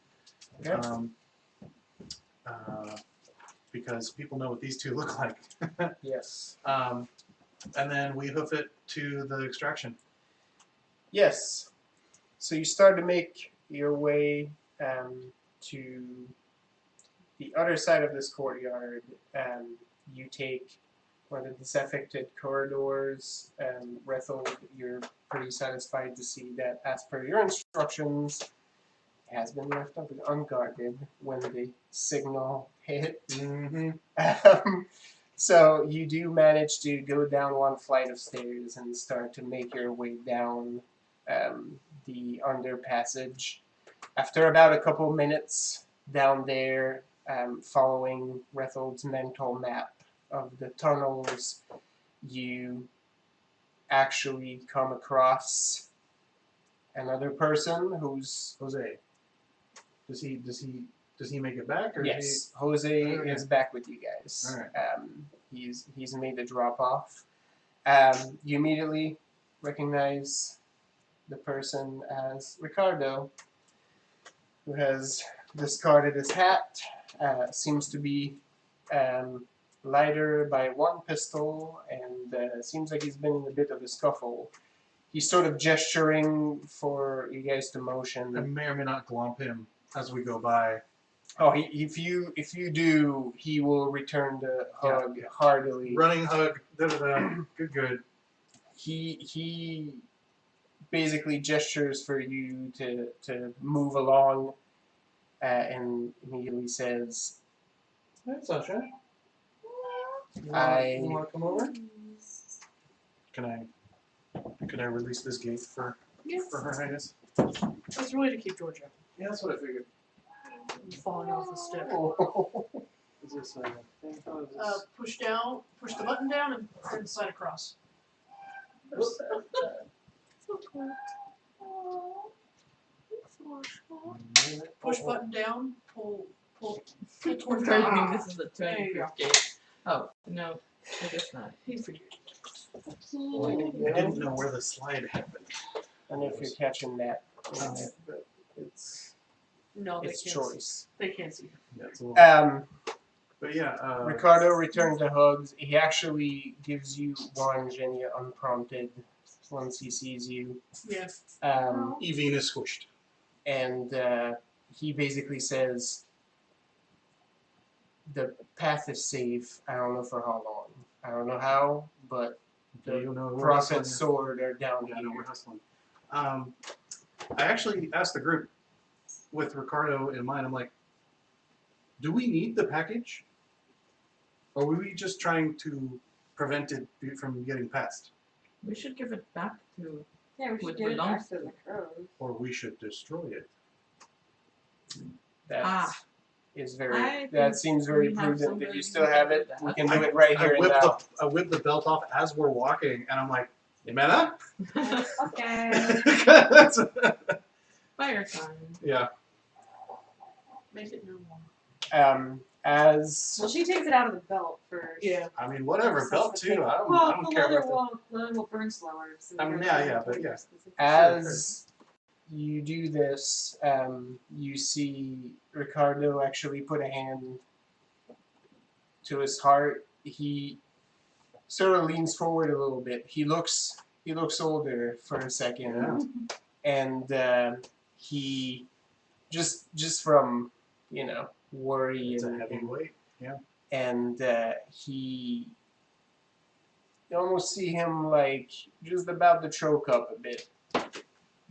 Okay. Because people know what these two look like. Yes. And then we hoof it to the extraction. Yes. So you start to make your way to the other side of this courtyard. You take one of the disaffected corridors. Rethel, you're pretty satisfied to see that, as per your instructions, it has been left unguarded when the signal hit. So you do manage to go down one flight of stairs and start to make your way down the under passage. After about a couple minutes down there, following Rethold's mental map of the tunnels, you actually come across another person who's Jose. Does he make it back, or yes, Jose Okay. is back with you guys. All right. He's made the drop off. You immediately recognize the person as Ricardo, who has discarded his hat. Seems to be lighter by one pistol, and seems like he's been in a bit of a scuffle. He's sort of gesturing for you guys to motion. I may or may not glomp him as we go by. Oh, if you do, he will return the hug heartily. Running hug. Good. He basically gestures for you to move along, and immediately says, Hey, Sasha. You I- want to come over? Can I release this gate for Her Highness? It's really to keep Georgia Yeah, that's what I figured. from falling off the step. Is this thing? How is this? Push the button down and then slide across. Push button down, pull towards the I bottom. think this is the There you go. 2050. Oh, no, I guess not. He figured. I didn't know where the slide happened. and if you're catching that, but it's No, they it's can't. choice. They can't see. That's a little, Um, but yeah. Ricardo returns the hugs. He actually gives you one, Genia, unprompted once he sees you. Yeah. Evine is squished. And he basically says, the path is safe. I don't know for how long. I don't know how, but Do the you know we're Prophet's hustling? sword are down Yeah, no, we're here. hustling. I actually asked the group with Ricardo in mind. I'm like, do we need the package? Or were we just trying to prevent it from getting passed? We should give it back to. Yeah, we should With get it belongs back to the crows. Or we should destroy it? That is very. I That think seems very we have prudent that somebody you who still can have do it. that. We can do it right here and now. I whip the belt off as we're walking, and I'm like, Jimena? Okay. That's- Fire time. yeah. Make it no more. As Well, she takes it out of the belt first. Yeah. I mean, whatever. That's Belt the too. thing. I don't Well, care about the leather will burn slower. So I mean, they're yeah, gonna yeah, but do yeah. this. as you do this, you see Ricardo actually put a hand to his heart. He sort of leans forward a little bit. He looks older for a second, Yeah. and he just from worry It's a and heavyweight. and you almost see him like just about to choke up a bit,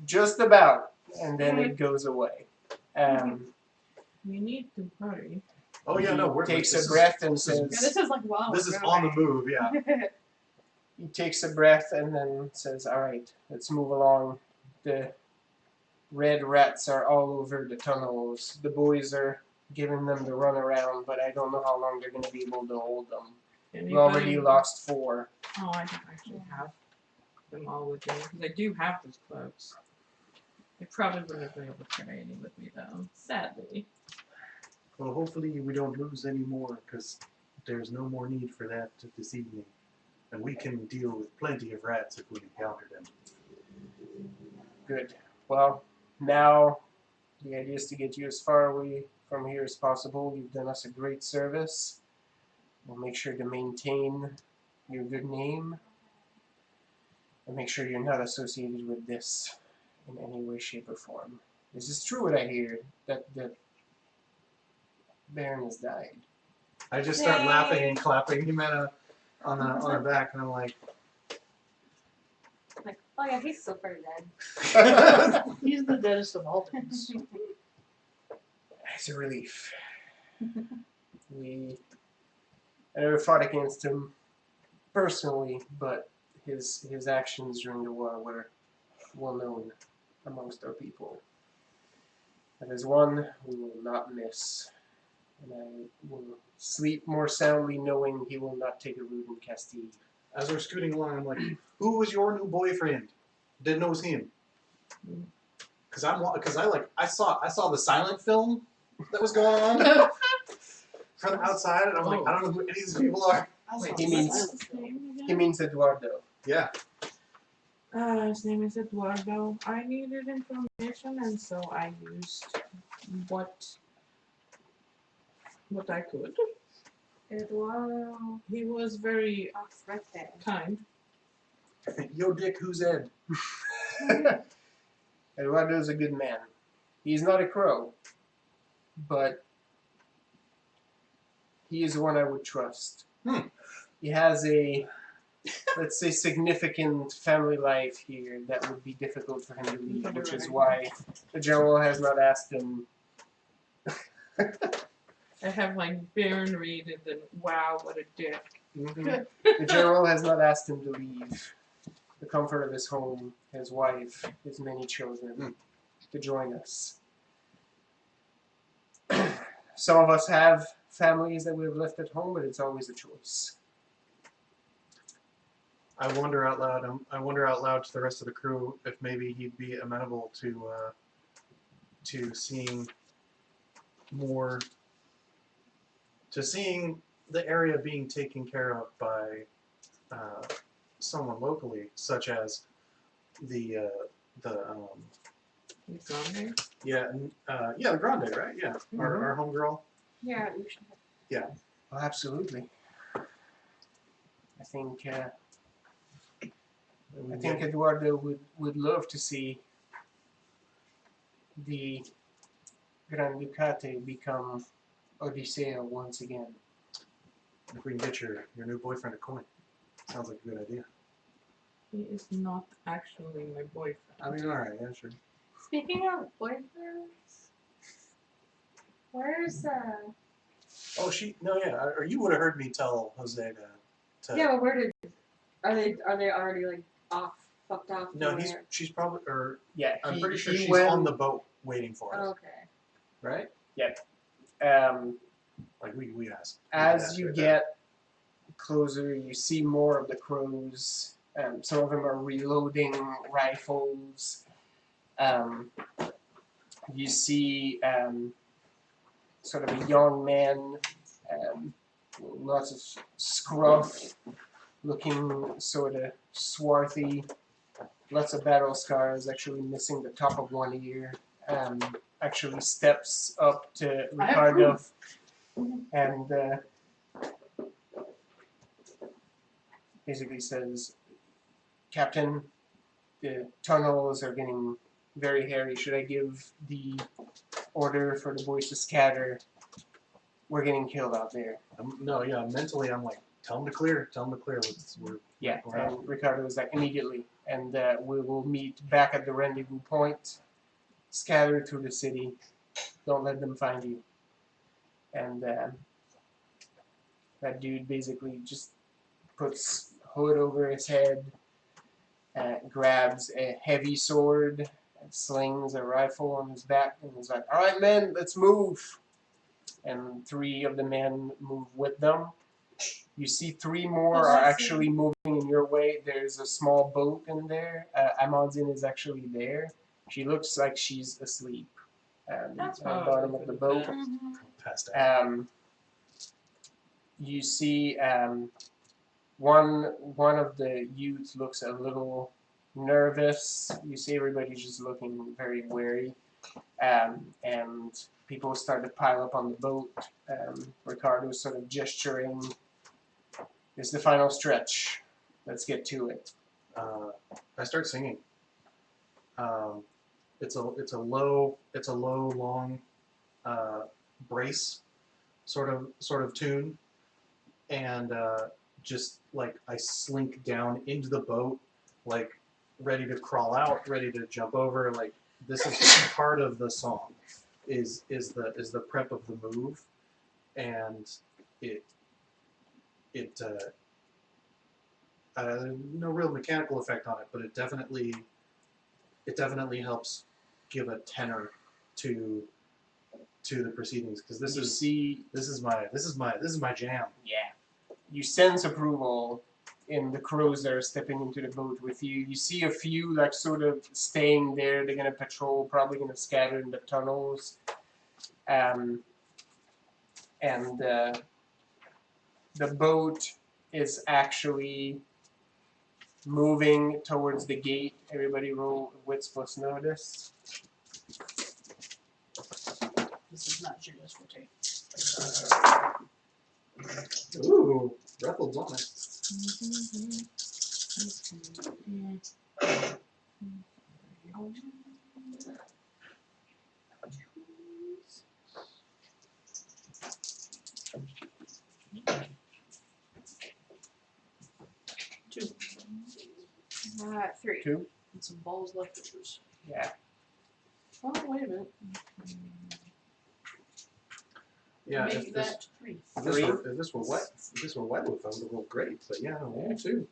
just about, and then it goes away. We need to hurry. Oh yeah, no. We're takes this a breath and this is- Yeah, this is like wow. This is on the move. Yeah. he takes a breath and then says, "All right, let's move along. The red rats are all over the tunnels. The boys are giving them the run around, but I don't know how long they're going to be able to hold them. We already lost 4. Oh, I don't actually have them all with me because I do have those cloaks. I probably wouldn't have been able to carry any with me though, sadly. Well, hopefully we don't lose any more, because there's no more need for that this evening, and we can deal with plenty of rats if we encounter them. Good. Well, now the idea is to get you as far away from here as possible. You've done us a great service. We'll make sure to maintain your good name and make sure you're not associated with this in any way, shape, or form. This is true what I hear, that the Baron has died. I just start laughing Yay. and clapping Jimena on the back, and I'm like, Like, oh yeah, he's super dead. He's the deadest of all deads. It's a relief. I never fought against him personally, but his actions during the war were well known amongst our people. That is one we will not miss. And I will sleep more soundly knowing he will not take a root in Castile. As we're scooting along, I'm like, "Who was your new boyfriend?" Didn't know it was him. Cause I saw the silent film that was going on from the outside, and I'm like, I don't know who any of these people are. Wait, He what's means- his name He again? means Eduardo. Yeah. His name is Eduardo. I needed information, and so I used what I could. Eduardo. He was very Oh, it's right there. kind. Yo, Dick, who's Ed? Eduardo's a good man. He's not a crow, but he is one I would trust. He has a, let's say, significant family life here that would be difficult for him to leave, which is why the general has not asked him. I have like Baron Reed and then wow, what a dick. The general has not asked him to leave the comfort of his home, his wife, his many children, to join us. Some of us have families that we have left at home, but it's always a choice. I wonder out loud. I wonder out loud to the rest of the crew if maybe he'd be amenable to seeing more, to seeing the area being taken care of by someone locally, such as the Grande? the Grande, right? Yeah, our homegirl. Yeah, you should have. Oh, absolutely. I think Eduardo would love to see the Gran Ducate become Odisea once again. If we can get your new boyfriend a coin, sounds like a good idea. He is not actually my boyfriend. I mean, all right, yeah, sure. Speaking of boyfriends, where's Oh, or you would have heard me tell Jose to. yeah, but where did are they already like fucked off? No, somewhere? she's probably, or Yeah, I'm he- pretty sure he she's went- on the boat waiting for us, Oh, okay. right? Like we asked. As you get closer, you see more of the crows. Some of them are reloading rifles. You see sort of a young man, lots of scruff, looking sort of swarthy, lots of battle scars, actually missing the top of one ear. Actually steps up to I have Ricardo and basically says, "Captain, the tunnels are getting very hairy. Should I give the order for the boys to scatter? We're getting killed out there." No, yeah, mentally I'm like, tell them to clear. Yeah, We're out. and Ricardo was like, "Immediately, and we will meet back at the rendezvous point. Scatter through the city. Don't let them find you." And that dude basically just puts hood over his head, grabs a heavy sword, and slings a rifle on his back, and is like, "All right, men, let's move." And 3 of the men move with them. You see 3 more are actually moving in your way. There's a small boat in there. Amandine is actually there. She looks like she's asleep at That's the bottom of the boat. Passed out. You see one of the youths looks a little nervous. You see everybody just looking very wary. And people start to pile up on the boat. Ricardo's sort of gesturing. It's the final stretch. Let's get to it. I start singing. It's a low, long brace sort of tune, and just like I slink down into the boat, like ready to crawl out, ready to jump over. Like this is part of the song, is the prep of the move, and it no real mechanical effect on it, but it definitely helps give a tenor to the proceedings because this You is see, my jam. yeah, you sense approval in the crews that are stepping into the boat with you. You see a few like sort of staying there. They're gonna patrol, probably gonna scatter in the tunnels. And the boat is actually moving towards the gate. Everybody roll wits plus notice. This is not Jenna's forte. Ooh, Ruffled's on it. Two. 3. 2. And some balls leftovers. Yeah. Oh, wait a minute. Yeah, Make if that 3. this were wet with them, it would look great. But yeah, roll 2.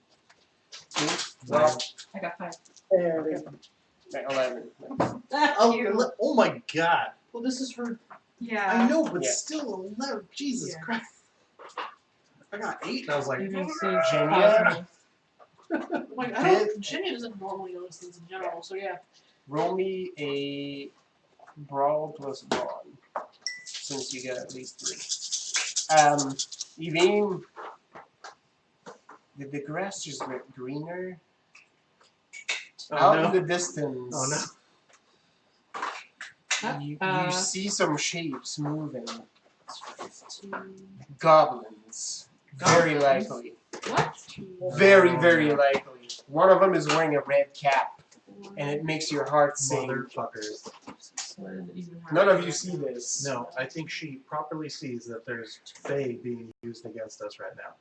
2. Well, I got 5. okay. 11. Oh my God! Well, this is her. Yeah. I know, but Yeah. still 11. Jesus Yeah. Christ! I got 8, and I was like, Even says Genia. Like, I don't. Jenny doesn't normally notice things in general, so yeah. Roll me a brawl plus brawn, since you got at least 3. Evine, did the grass just get greener? oh Out no, in the distance, oh no. you see some shapes moving. 15. Goblins. Very Goblins? likely. What? Very, very likely. One of them is wearing a red cap, and it makes your heart sing. Motherfuckers. What is it even None of happening you right see now? this. No, I think she properly sees that there's Fae being used against us right now.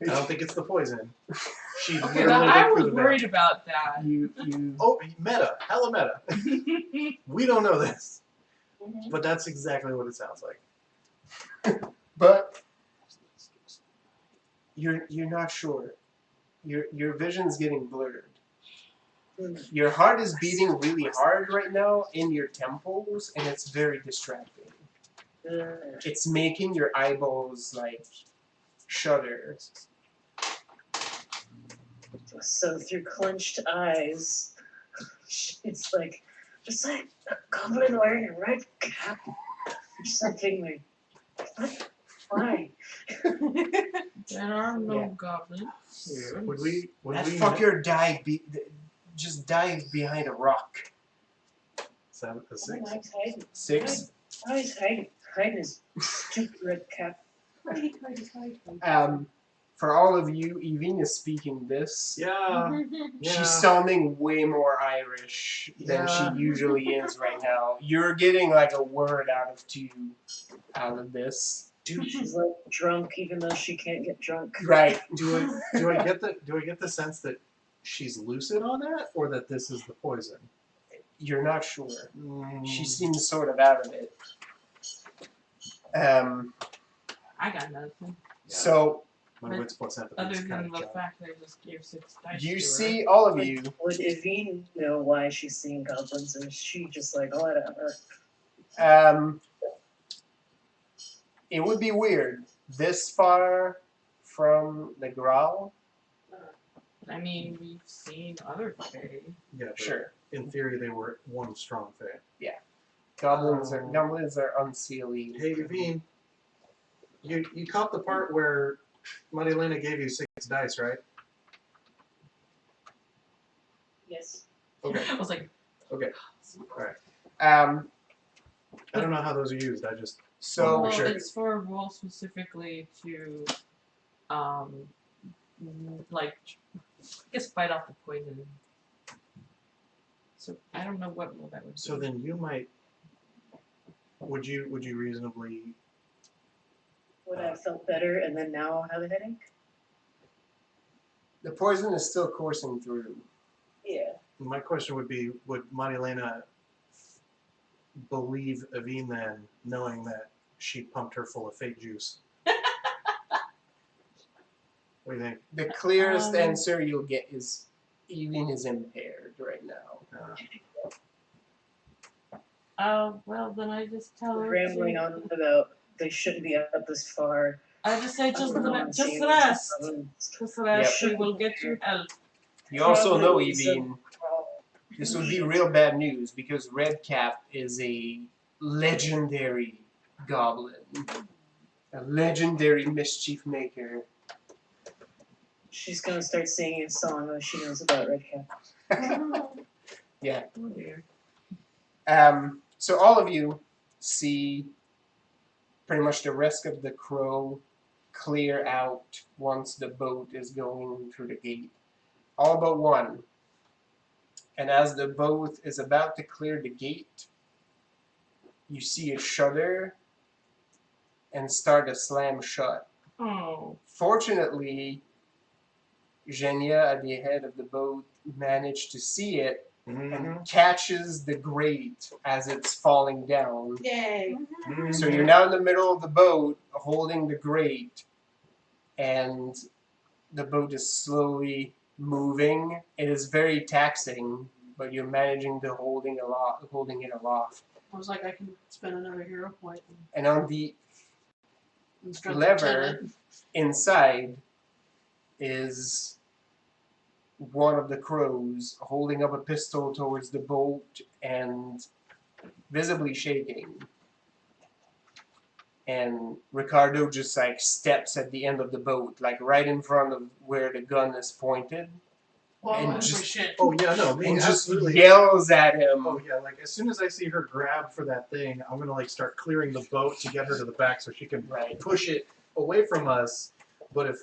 I don't think it's the poison. She Okay, literally now I looked was through the worried veil. about that. You. Oh, meta. Hella meta. We don't know this. But that's exactly what it sounds like. But you're not sure. Your vision's getting blurred. Your heart is beating really hard right now in your temples, and it's very distracting. It's making your eyeballs like shudder. So through clenched eyes, it's like, just like a goblin wearing a red cap or something like, what? Why? There are no Yeah. goblins. Yeah. Would we That fucker just dive behind a rock. Sound a Oh, 6? he's hiding. 6. Oh, he's hiding his stupid red cap. For all of you, Evine is speaking this. Yeah. She's sounding way more Irish than she Yeah. usually is right now. You're getting like a word out of 2 out of this. Dude, she's like drunk even though she can't get drunk. Right. Do I get the sense that she's lucid on that, or that this is the poison? You're not sure. She seems sort of out of it. I got nothing. So My wits plus empathy Other is kind than of the junk. fact that I just gave 6 dice you to see, all of you, Would Evine know why she's seeing goblins, or is she just like, whatever? it would be weird this far from the growl. I mean, we've seen other Fae. Yeah, but Sure. in theory, they were one strong Fae. Goblins are unseelie. Hey, Yavine, you caught the part where Marilena gave you 6 dice, right? Yes. Okay. I was like, Okay. All right. Um, I don't know how those are used. I just so well, sure. it's for a role specifically to, like, I guess fight off the poison. So I don't know what role that would be. so then you might. Would you reasonably? Would I have felt better and then now have a headache? the poison is still coursing through. Yeah. My question would be: would Marilena believe Evine then, knowing that she pumped her full of fake juice? What do you think? The clearest answer you'll get is Evine is impaired right now. Oh, well, then I just tell her Rambling to... on about they shouldn't be up this far. I just say, just Seems rest. unbalanced. Just rest. Yep. She will get you help. You also know, Probably Evine, this would be real bad news because Redcap is a legendary goblin. A legendary mischief maker. She's gonna start singing a song that she knows about Redcap. Yeah. Oh dear. So all of you see pretty much the rest of the crow clear out once the boat is going through the gate. All but one. And as the boat is about to clear the gate, you see it shudder and start to slam shut. Oh. Fortunately, Genia at the head of the boat managed to see it and catches the grate as it's falling down. Yay. So you're now in the middle of the boat holding the grate, and the boat is slowly moving. It is very taxing, but you're managing to holding it aloft. I was like, I can spend another hero point And on the and strength lever 10 it. inside is one of the crows holding up a pistol towards the boat and visibly shaking. And Ricardo just like steps at the end of the boat, like right in front of where the gun is pointed, Oh, and that's my just- shit. Oh yeah, no, me and just absolutely. yells at him. Oh yeah, like as soon as I see her grab for that thing, I'm gonna like start clearing the boat to get her to the back so she can Right. push it away from us. But if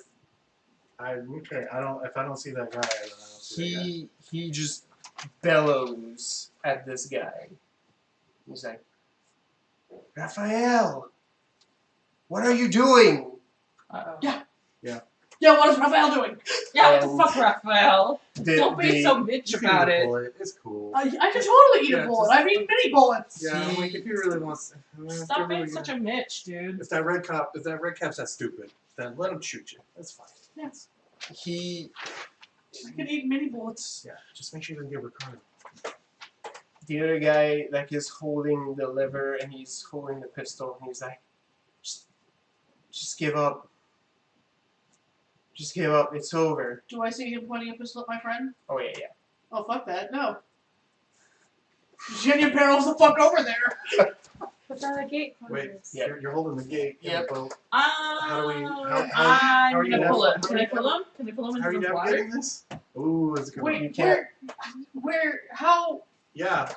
I don't see that guy, then I don't see that guy. He just bellows at this guy. He's like, Raphael, what are you doing? Uh-oh. Yeah, what is Raphael doing? Yeah, what And the fuck, Raphael? The, Don't be so bitch You can about eat a it. bullet. It's cool. I can totally eat Yeah, a bullet. just- I've eaten many bullets. Yeah, I'm like if he really wants, Stop being such a Mitch, dude. If that red cap's that stupid, then let him shoot you. That's fine. Yes. he I can eat many bullets. Yeah, just make sure you don't get Ricardo. the other guy like is holding the lever and he's holding the pistol and he's like, just give up. Just give up. It's over. Do I see him pointing a pistol at my friend? Oh yeah, yeah. Oh, fuck that. No. Genya barrels the fuck over there. What's on the gate? Wait, Yep. you're holding the gate. Yep. But How do we- how I'm are you gonna gonna- pull him. how Can are I you pull him? Can I pull him how are you into the water? navigating this? Ooh, that's a good one. You Wait, can't. how? Yeah,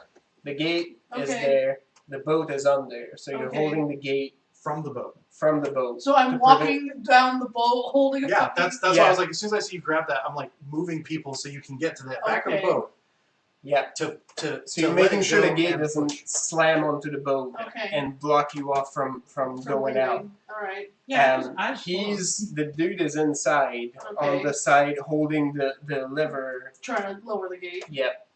The gate is Okay. there. The boat is under. So you're Okay. holding the gate from the boat. from the boat. So I'm to walking down the boat holding a Yeah, fucking... that's why Yeah. I was like, as soon as I see you grab that, I'm like moving people so you can get to that back of the Okay. boat Yeah. to So you're let making it sure the go gate and doesn't push. slam onto the boat Okay. and block you off from going out. Alright. Yeah, I just pull him. The dude is inside on Okay. the side holding the lever. Trying to lower the gate. Yep.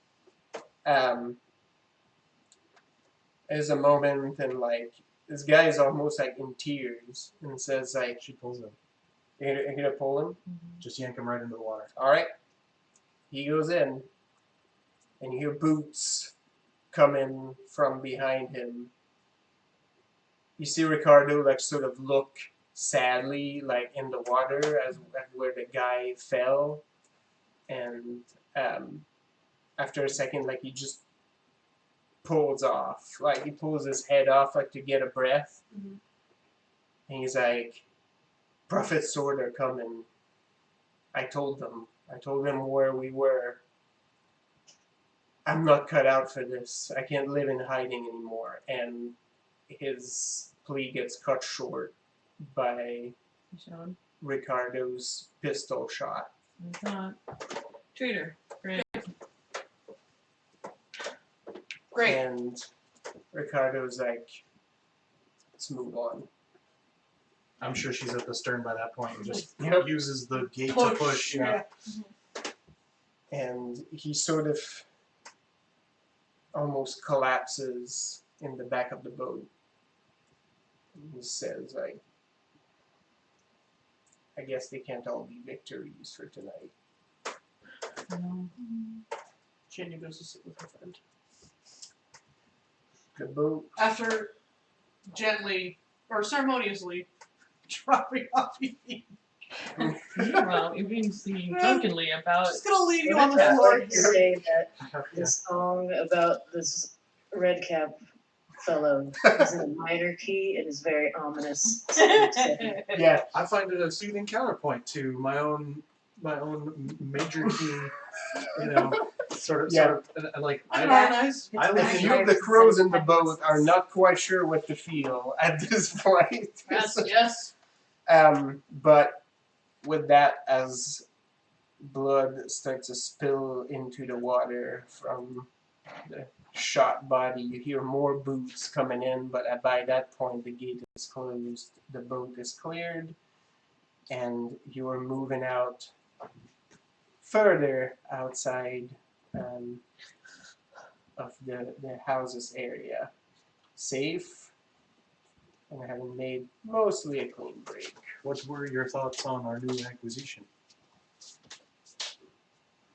There's a moment and like this guy is almost like in tears and says like, She pulls him. you're gonna pull him? Just yank him right into the water. Alright. He goes in and you hear boots coming from behind him. You see Ricardo like sort of look sadly like in the water as where the guy fell, and after a second like he just pulls off, like he pulls his head off like to get a breath, Mhm. and he's like, Prophet Sword are coming. I told them where we were. I'm not cut out for this. I can't live in hiding anymore. And his plea gets cut short by You show him. Ricardo's pistol shot. It's not. Traitor. Great. Great. And Ricardo's like, let's move on. I'm sure she's at the stern by that point and just Yep. uses the gate to push. Yeah. And he sort of almost collapses in the back of the boat. He says, like, I guess they can't all be victories for tonight. No. Genya goes to sit with her friend. The boat. After gently or ceremoniously dropping off Evie. Meanwhile, Evie's singing drunkenly about. Just gonna leave you I on the would floor like to here. say that Yeah. the song about this red cap fellow is in a minor key and is very ominous. Yeah. I find it a soothing counterpoint to my own major key, sort of, and like I Harmonize. I A listen few to of the crows in the boat are not quite sure what to feel at this point. Yes, yes. But with that, as blood starts to spill into the water from the shot body, you hear more boots coming in, but by that point the gate is closed, the boat is cleared, and you are moving out further outside of the houses area. Safe, and having made mostly a clean break. What were your thoughts on our new acquisition?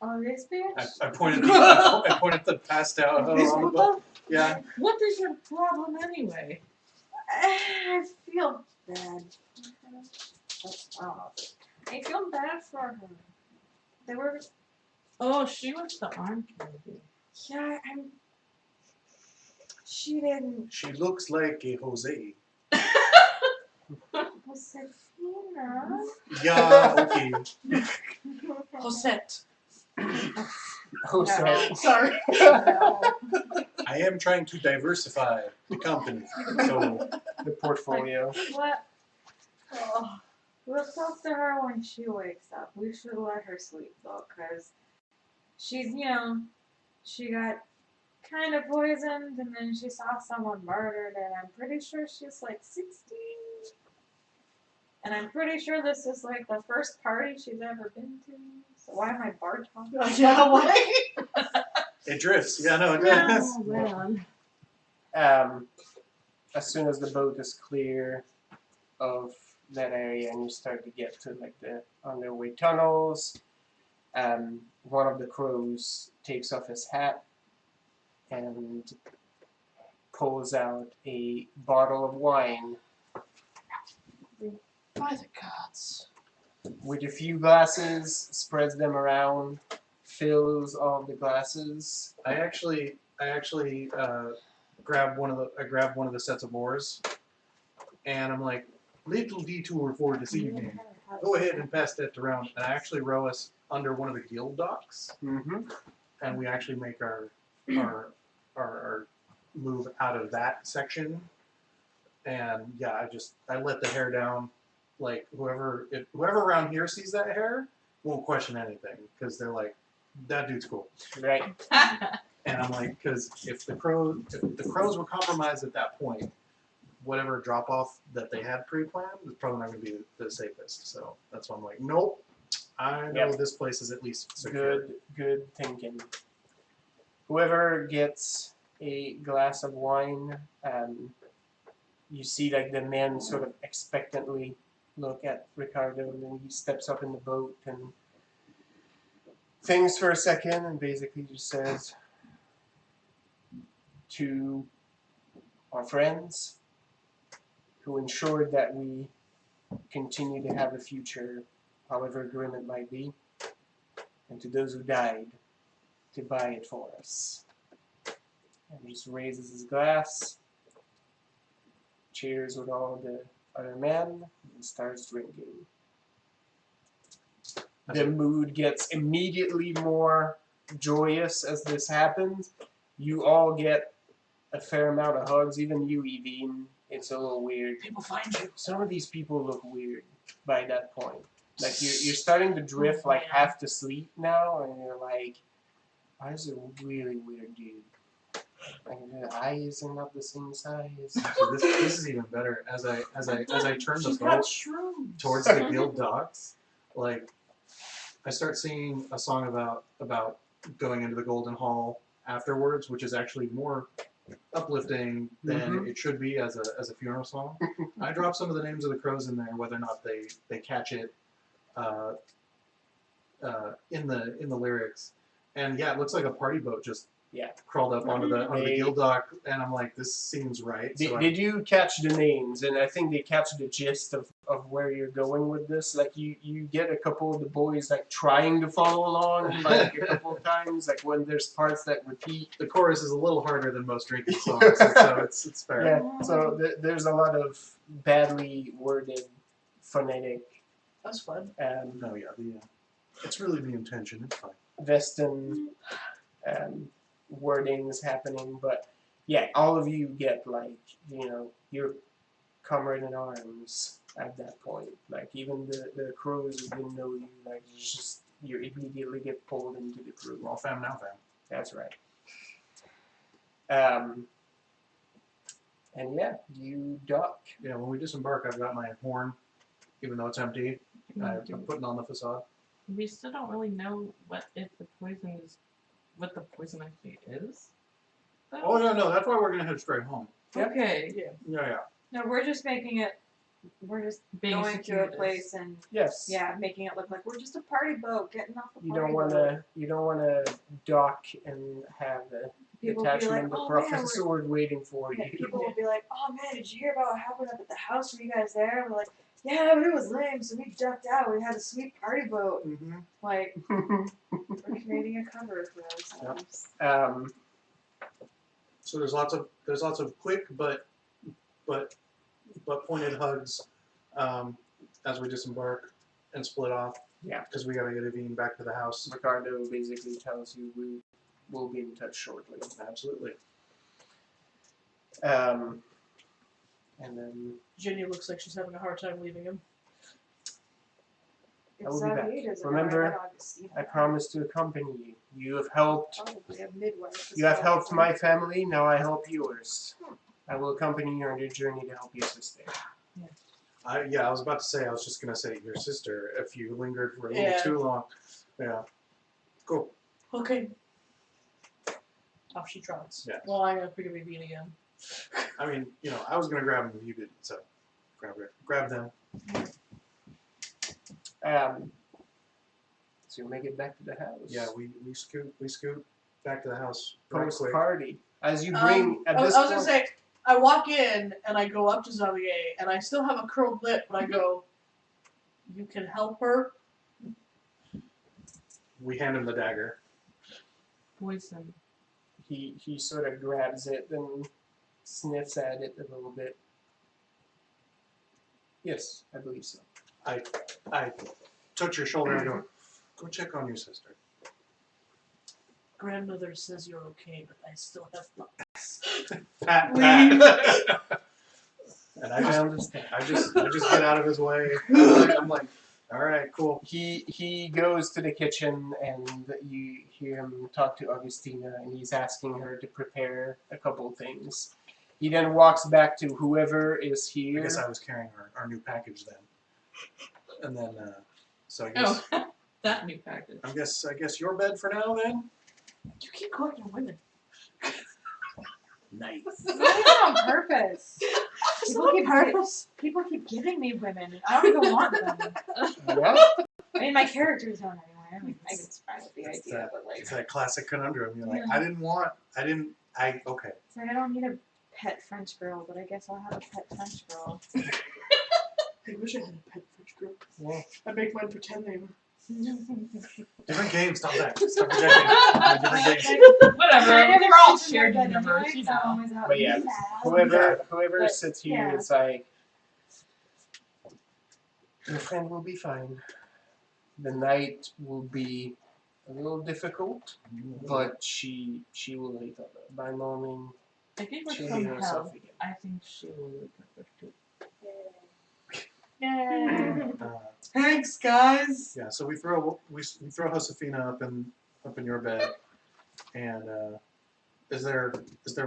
Oh, this bitch? I pointed I pointed the passed out on the boat. Yeah. What is your problem anyway? I feel bad. I don't know. I feel bad for her. They were. Oh, she was the arm candy. Yeah, she didn't. She looks like a Jose. Josefina. Yeah, okay. Josette. Oh, sorry. Sorry. No. I am trying to diversify the company. So The portfolio. What? Oh, we'll talk to her when she wakes up. We should let her sleep though, cause she's, she got kind of poisoned, and then she saw someone murdered, and I'm pretty sure she's like 16. And I'm pretty sure this is like the first party she's ever been to. So why am I bar talking? Yeah, why? it drifts. Yeah, no, it Yeah. does. Oh man. As soon as the boat is clear of that area and you start to get to like the underway tunnels, one of the crows takes off his hat and pulls out a bottle of wine By the gods. with a few glasses, spreads them around, fills all the glasses. I actually grabbed one of the sets of oars, and I'm like, little detour for this evening. Go ahead and pass that around. And I actually row us under one of the guild docks, Mm-hmm. and we actually make our move out of that section. And yeah, I let the hair down. Like whoever around here sees that hair won't question anything because they're like, that dude's cool. Right. And I'm like, because if the crows were compromised at that point, whatever drop off that they had pre-planned is probably not going to be the safest. So that's why I'm like, nope. I know Yep. this place is at least secure. Good thinking. Whoever gets a glass of wine, you see like the men sort of expectantly look at Ricardo, and then he steps up in the boat and thinks for a second and basically just says to our friends who ensured that we continue to have a future, however grim it might be, and to those who died to buy it for us. And just raises his glass, cheers with all the other men, and starts drinking. The mood gets immediately more joyous as this happens. You all get a fair amount of hugs, even you, Evine. It's a little weird. People find you. Some of these people look weird by that point. Like you're starting to drift like half to sleep now, and you're like, why is a really weird dude? Like the eyes are not the same size. So this is even better. As I turn the She's got boat shrooms. towards the guild docks, like I start singing a song about going into the Golden Hall afterwards, which is actually more uplifting than it should be as a funeral song. I drop some of the names of the crows in there, whether or not they catch it in the lyrics. And yeah, it looks like a party boat just crawled up onto the They- guild dock, and I'm like, this seems right. So Did you catch the names? And I think they catch the gist of where you're going with this. Like you get a couple of the boys like trying to follow along like a couple of times, like when there's parts that repeat. the chorus is a little harder than most drinking songs, so it's fair. Yeah. So there's a lot of badly worded phonetic That's fun. No, yeah, it's really the intention. It's fine. Western wordings happening, but yeah, all of you get like your comrade in arms at that point. Like even the crews who didn't know you, like it's just you immediately get pulled into the crew. All fam now, fam. That's right. And yeah, you dock. Yeah, when we disembark, I've got my horn, even though it's empty. I'm putting on the facade. We still don't really know what the poison actually is. though? Oh no, that's why we're gonna head straight home. Okay. Yeah. No, we're just making it. We're just Being going to a circuitous. place and Yes. making it look like we're just a party boat getting off the You party don't want boat. to. You don't want to dock and have the People will be detachment like, of "Oh man, Professor Sword waiting for yeah, you. people will be like, oh man, did you hear about what happened up at the house? Were you guys there? We're like, yeah, but it was lame, so we ducked out. We had a sweet party boat. Mm-hmm. Like, we're creating a cover for ourselves. So there's lots of quick but pointed hugs as we disembark and split off. Yeah. Because we gotta get Evine back to the house. Ricardo basically tells you we will be in touch shortly. Absolutely. And then Jenny looks like she's having a hard time leaving him. I will be back. He doesn't know Remember, I Augustine. I promised to accompany you. You have helped. Probably a midwife. as You have well, helped so- my family. Now I help yours. I will accompany you on your journey to help your sister. I was about to say, I was just gonna say your sister if you lingered for a little Yeah. too long. Yeah. Cool. Okay. Off she trots. Yeah. Well, I gotta pick up Evine again. I mean, I was gonna grab them if you didn't, so grab them. So you make it back to the house. Yeah, we scoot back to the house right Post quick. party. As you bring at I this was gonna point, say, I walk in and I go up to Xavier and I still have a curled lip, but I go, you can help her? We hand him the dagger. Poison. he sort of grabs it and sniffs at it a little bit. Yes, I believe so. I touch your shoulder and go check on your sister. Grandmother says you're okay, but I still have thoughts. Pat. And I understand. I just get out of his way. I'm like, all right, cool. He goes to the kitchen and you hear him talk to Augustina and he's asking her to prepare a couple things. He then walks back to whoever is I here. guess I was carrying our new package then. And then, so I guess Oh, that new package. I guess your bed for now then. You keep calling her women. Nice. It's not even on purpose. It's People not keep, on purpose. people keep giving me women. And I don't even want them. Yeah. I mean, my characters don't anyway. I mean, I can survive with the idea, but like, It's that classic conundrum. You're like, Yeah. okay. it's like I don't need a pet French girl, but I guess I'll have a pet French girl. I wish I had a pet French girl. Yeah. I make mine pretend they were. Different games, stop that. Stop projecting. Different games. Whatever. I never We're all sleep in shared bed universe, anyway, you so I'm know. always out But yeah, in Whoever But, sits here yeah. is like, your friend will be fine. The night will be a little difficult, but she will recover. By morning, I gave her she'll some be herself help. again. I think she will recover too. Yay. Thanks, guys. Yeah, so we throw Josefina up in your bed, and is there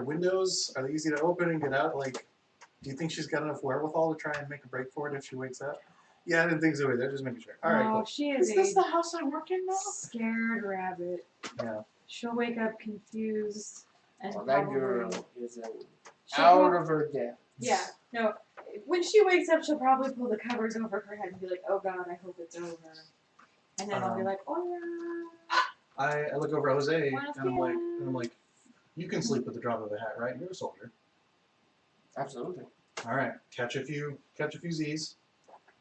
windows? Are they easy to open and get out? Like, do you think she's got enough wherewithal to try and make a break for it if she wakes up? Yeah, I didn't think so either. Just making sure. All right, No, cool. she is Is this a the house I work in now? scared rabbit. Yeah. She'll wake up confused and Well, that probably girl is she'll out prob- of her depth. Yeah, no. When she wakes up, she'll probably pull the covers over her head and be like, "Oh God, I hope it's over." And then I'll be like, "Oh I look over at Jose and Buenos I'm like, You can sleep with the drop of a hat, right? You're a soldier. Absolutely. All right, catch a few Z's,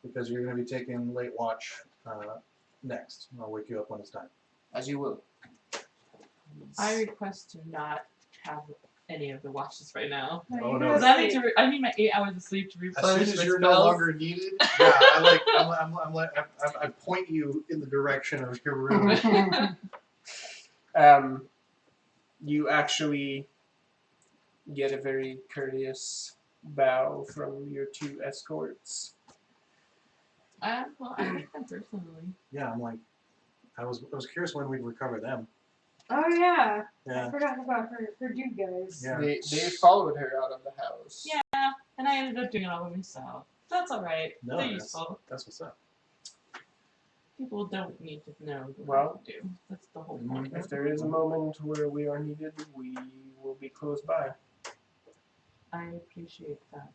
because you're going to be taking late watch next. I'll wake you up when it's time. As you will. I request to not have any of the watches right now. Oh no! Because I need my 8 hours of sleep to As replenish soon as my you're no spells. longer needed, yeah, I point you in the direction of your room. You actually get a very courteous bow from your 2 escorts. Well, I like them personally. Yeah, I'm like, I was curious when we'd recover them. Oh yeah. Yeah. I forgot about her dude guys. Yeah. They followed her out of the house. Yeah, and I ended up doing it all by myself. That's alright. No, They're that's- useful. That's what's up. People don't need to know what Well, to do. That's the whole Mhm. point. If there is a moment where we are needed, we will be close by. I appreciate that.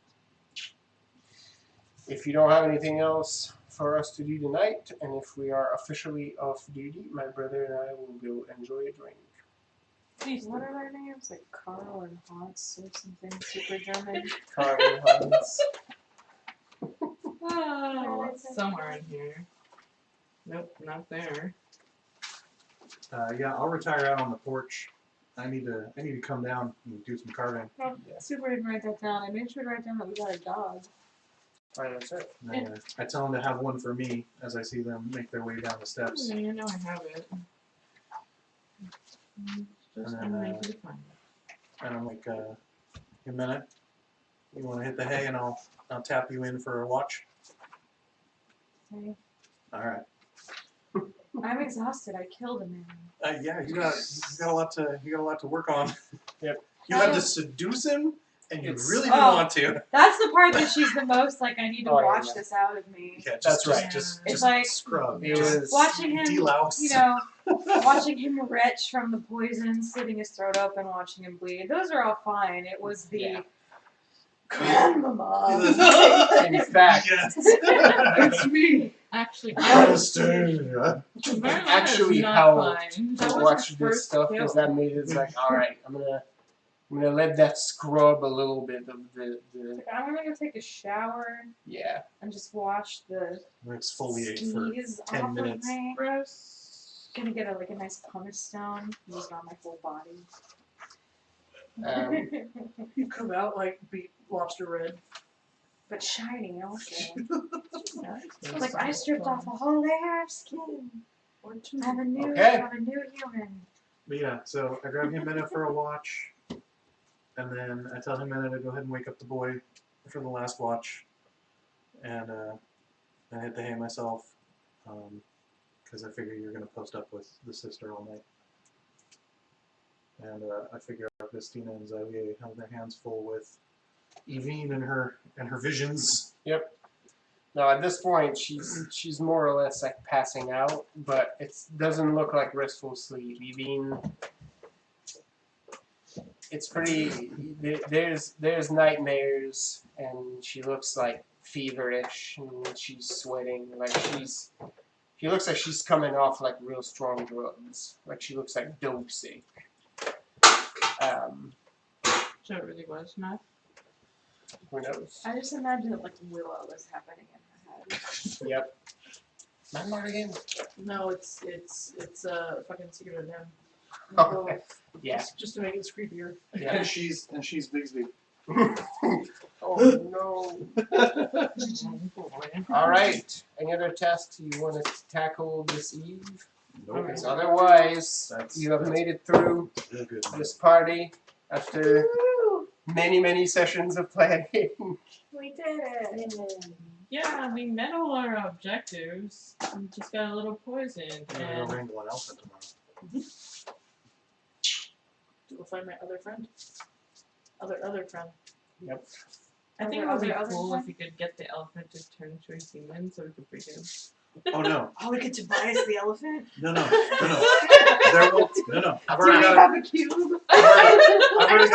If you don't have anything else for us to do tonight, and if we are officially off duty, my brother and I will go enjoy a drink. Please What do. are their names? Like Carl and Hans or something super German? Carl and Hans. Oh, somewhere in here. Nope, not there. Yeah, I'll retire out on the porch. I need to come down and do some carving. No, super didn't write that down. I made sure to write down that we got a dog. Alright, that's it. I tell them to have one for me as I see them make their way down the steps. Yeah, you know I have it. Just And then, make it fun. And I'm like, a minute. You want to hit the hay, and I'll tap you in for a watch. Okay. All right. I'm exhausted. I killed a man. Yeah, you got a lot to work on. Yep. You had to seduce him, and you It's- really didn't Oh. want to. That's the part that she's the most like, I need to Oh, yeah, watch yeah. this out of me. Yeah, That's right. Just It's like- scrub. It Just was Watching him, delouse. you know, watching him retch from the poison, slitting his throat open, watching him bleed. Those are all fine. It was the Yeah. grandmama. in fact, Yes. It's me. Actually, Anastasia. actually not how fine. That to was watch her this first stuff kill. because that made it like, alright, I'm gonna let that scrub a little bit of the Like, I'm gonna go take a shower yeah. and just wash the Exfoliate for skis 10 off minutes. of my. Gross. Gonna get a nice pumice stone, use it on my whole body. You come out like beat lobster red. But shiny also. Nice. Like I stripped off a whole layer of skin. Or two. I'm a new, Okay. I'm a new human. But yeah, so I grab him Minute for a watch, and then I tell him Minute to go ahead and wake up the boy for the last watch, and I hit the hay myself, because I figure you're gonna post up with the sister all night, and I figure Christina and Xavier have their hands full with Evine and her visions. Yep. No, at this point she's more or less like passing out, but it doesn't look like restful sleep. Even it's pretty. There's nightmares, and she looks like feverish, and she's sweating. Like she looks like she's coming off like real strong drugs. Like she looks like dope sick. So it really was not. Who knows? I just imagine it like Willow was happening in her head. Yep. Landmark again. No, it's a fucking secret of them. Oh, yeah. Just to make it creepier. Yeah. And she's Bigsby. Oh no. All right. Any other tasks you want to tackle this eve? Because otherwise, you have made it through Good. this party after many sessions of playing. We did it. Yeah, we met all our objectives. We just got a little poisoned. I'm gonna go And wrangle an elephant tomorrow. Go find my other friend. Other friend. Yep. I think it Other- would be other cool one? if we could get the elephant to turn into a human so we could freak him. Oh no. Oh, we get Tobias the elephant. No. There won't. No. I've Do we already got have a cube? I've already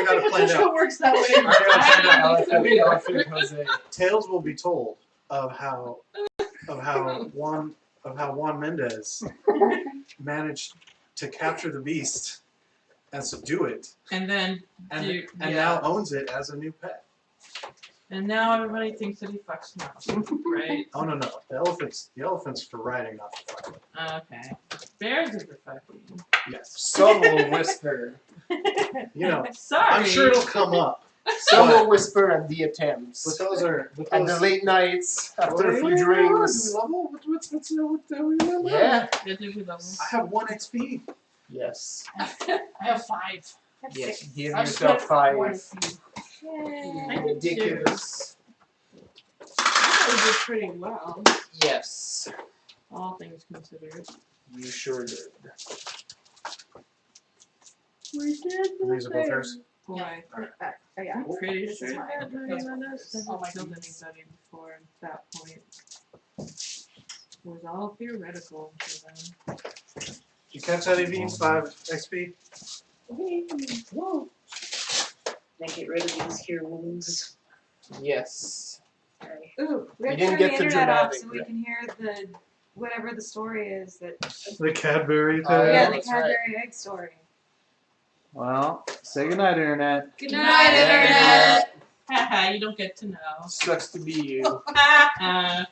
got it planned out. works that way. I've already got it planned out. Elephant Jose. Tales will be told of how Juan Mendez managed to capture the beast and subdue it, And then and you, and yeah. now owns it as a new pet. And now everybody thinks that he fucks mouse, right? Oh no, the elephants for riding, not for fighting. Okay. Bears are for fucking. Yes, Some will whisper. you know, Sorry. I'm sure it'll come up. Some But- will whisper at the attempts. But those are And the late nights after a few Do we drinks. level? What's we level? Yeah. Yeah, do we level? I have 1 XP. Yes. I have 5. Yes. Give I yourself spent 5. one of you. I did too. Ridiculous. I did pretty well, Yes. all things considered. You sure did. We did. These are both hers. Boy, Oh yeah. I'm pretty This sure is mine. that none That's of mine. us Oh hasn't my killed goodness. anybody before at that point. It was all theoretical for them. Did you catch that, Evie? 5 XP. Whoa. Now get rid of these here wounds. Yes. Okay. Ooh, we You have to didn't turn get the the internet off dramatic so we bit. can hear the whatever the story is that. The Cadbury Oh, tale. Yeah, the that's right. Cadbury egg story. Well, say goodnight, Internet. Good night, night, Internet. Internet. Haha, you don't get to know. Sucks to be you. Haha.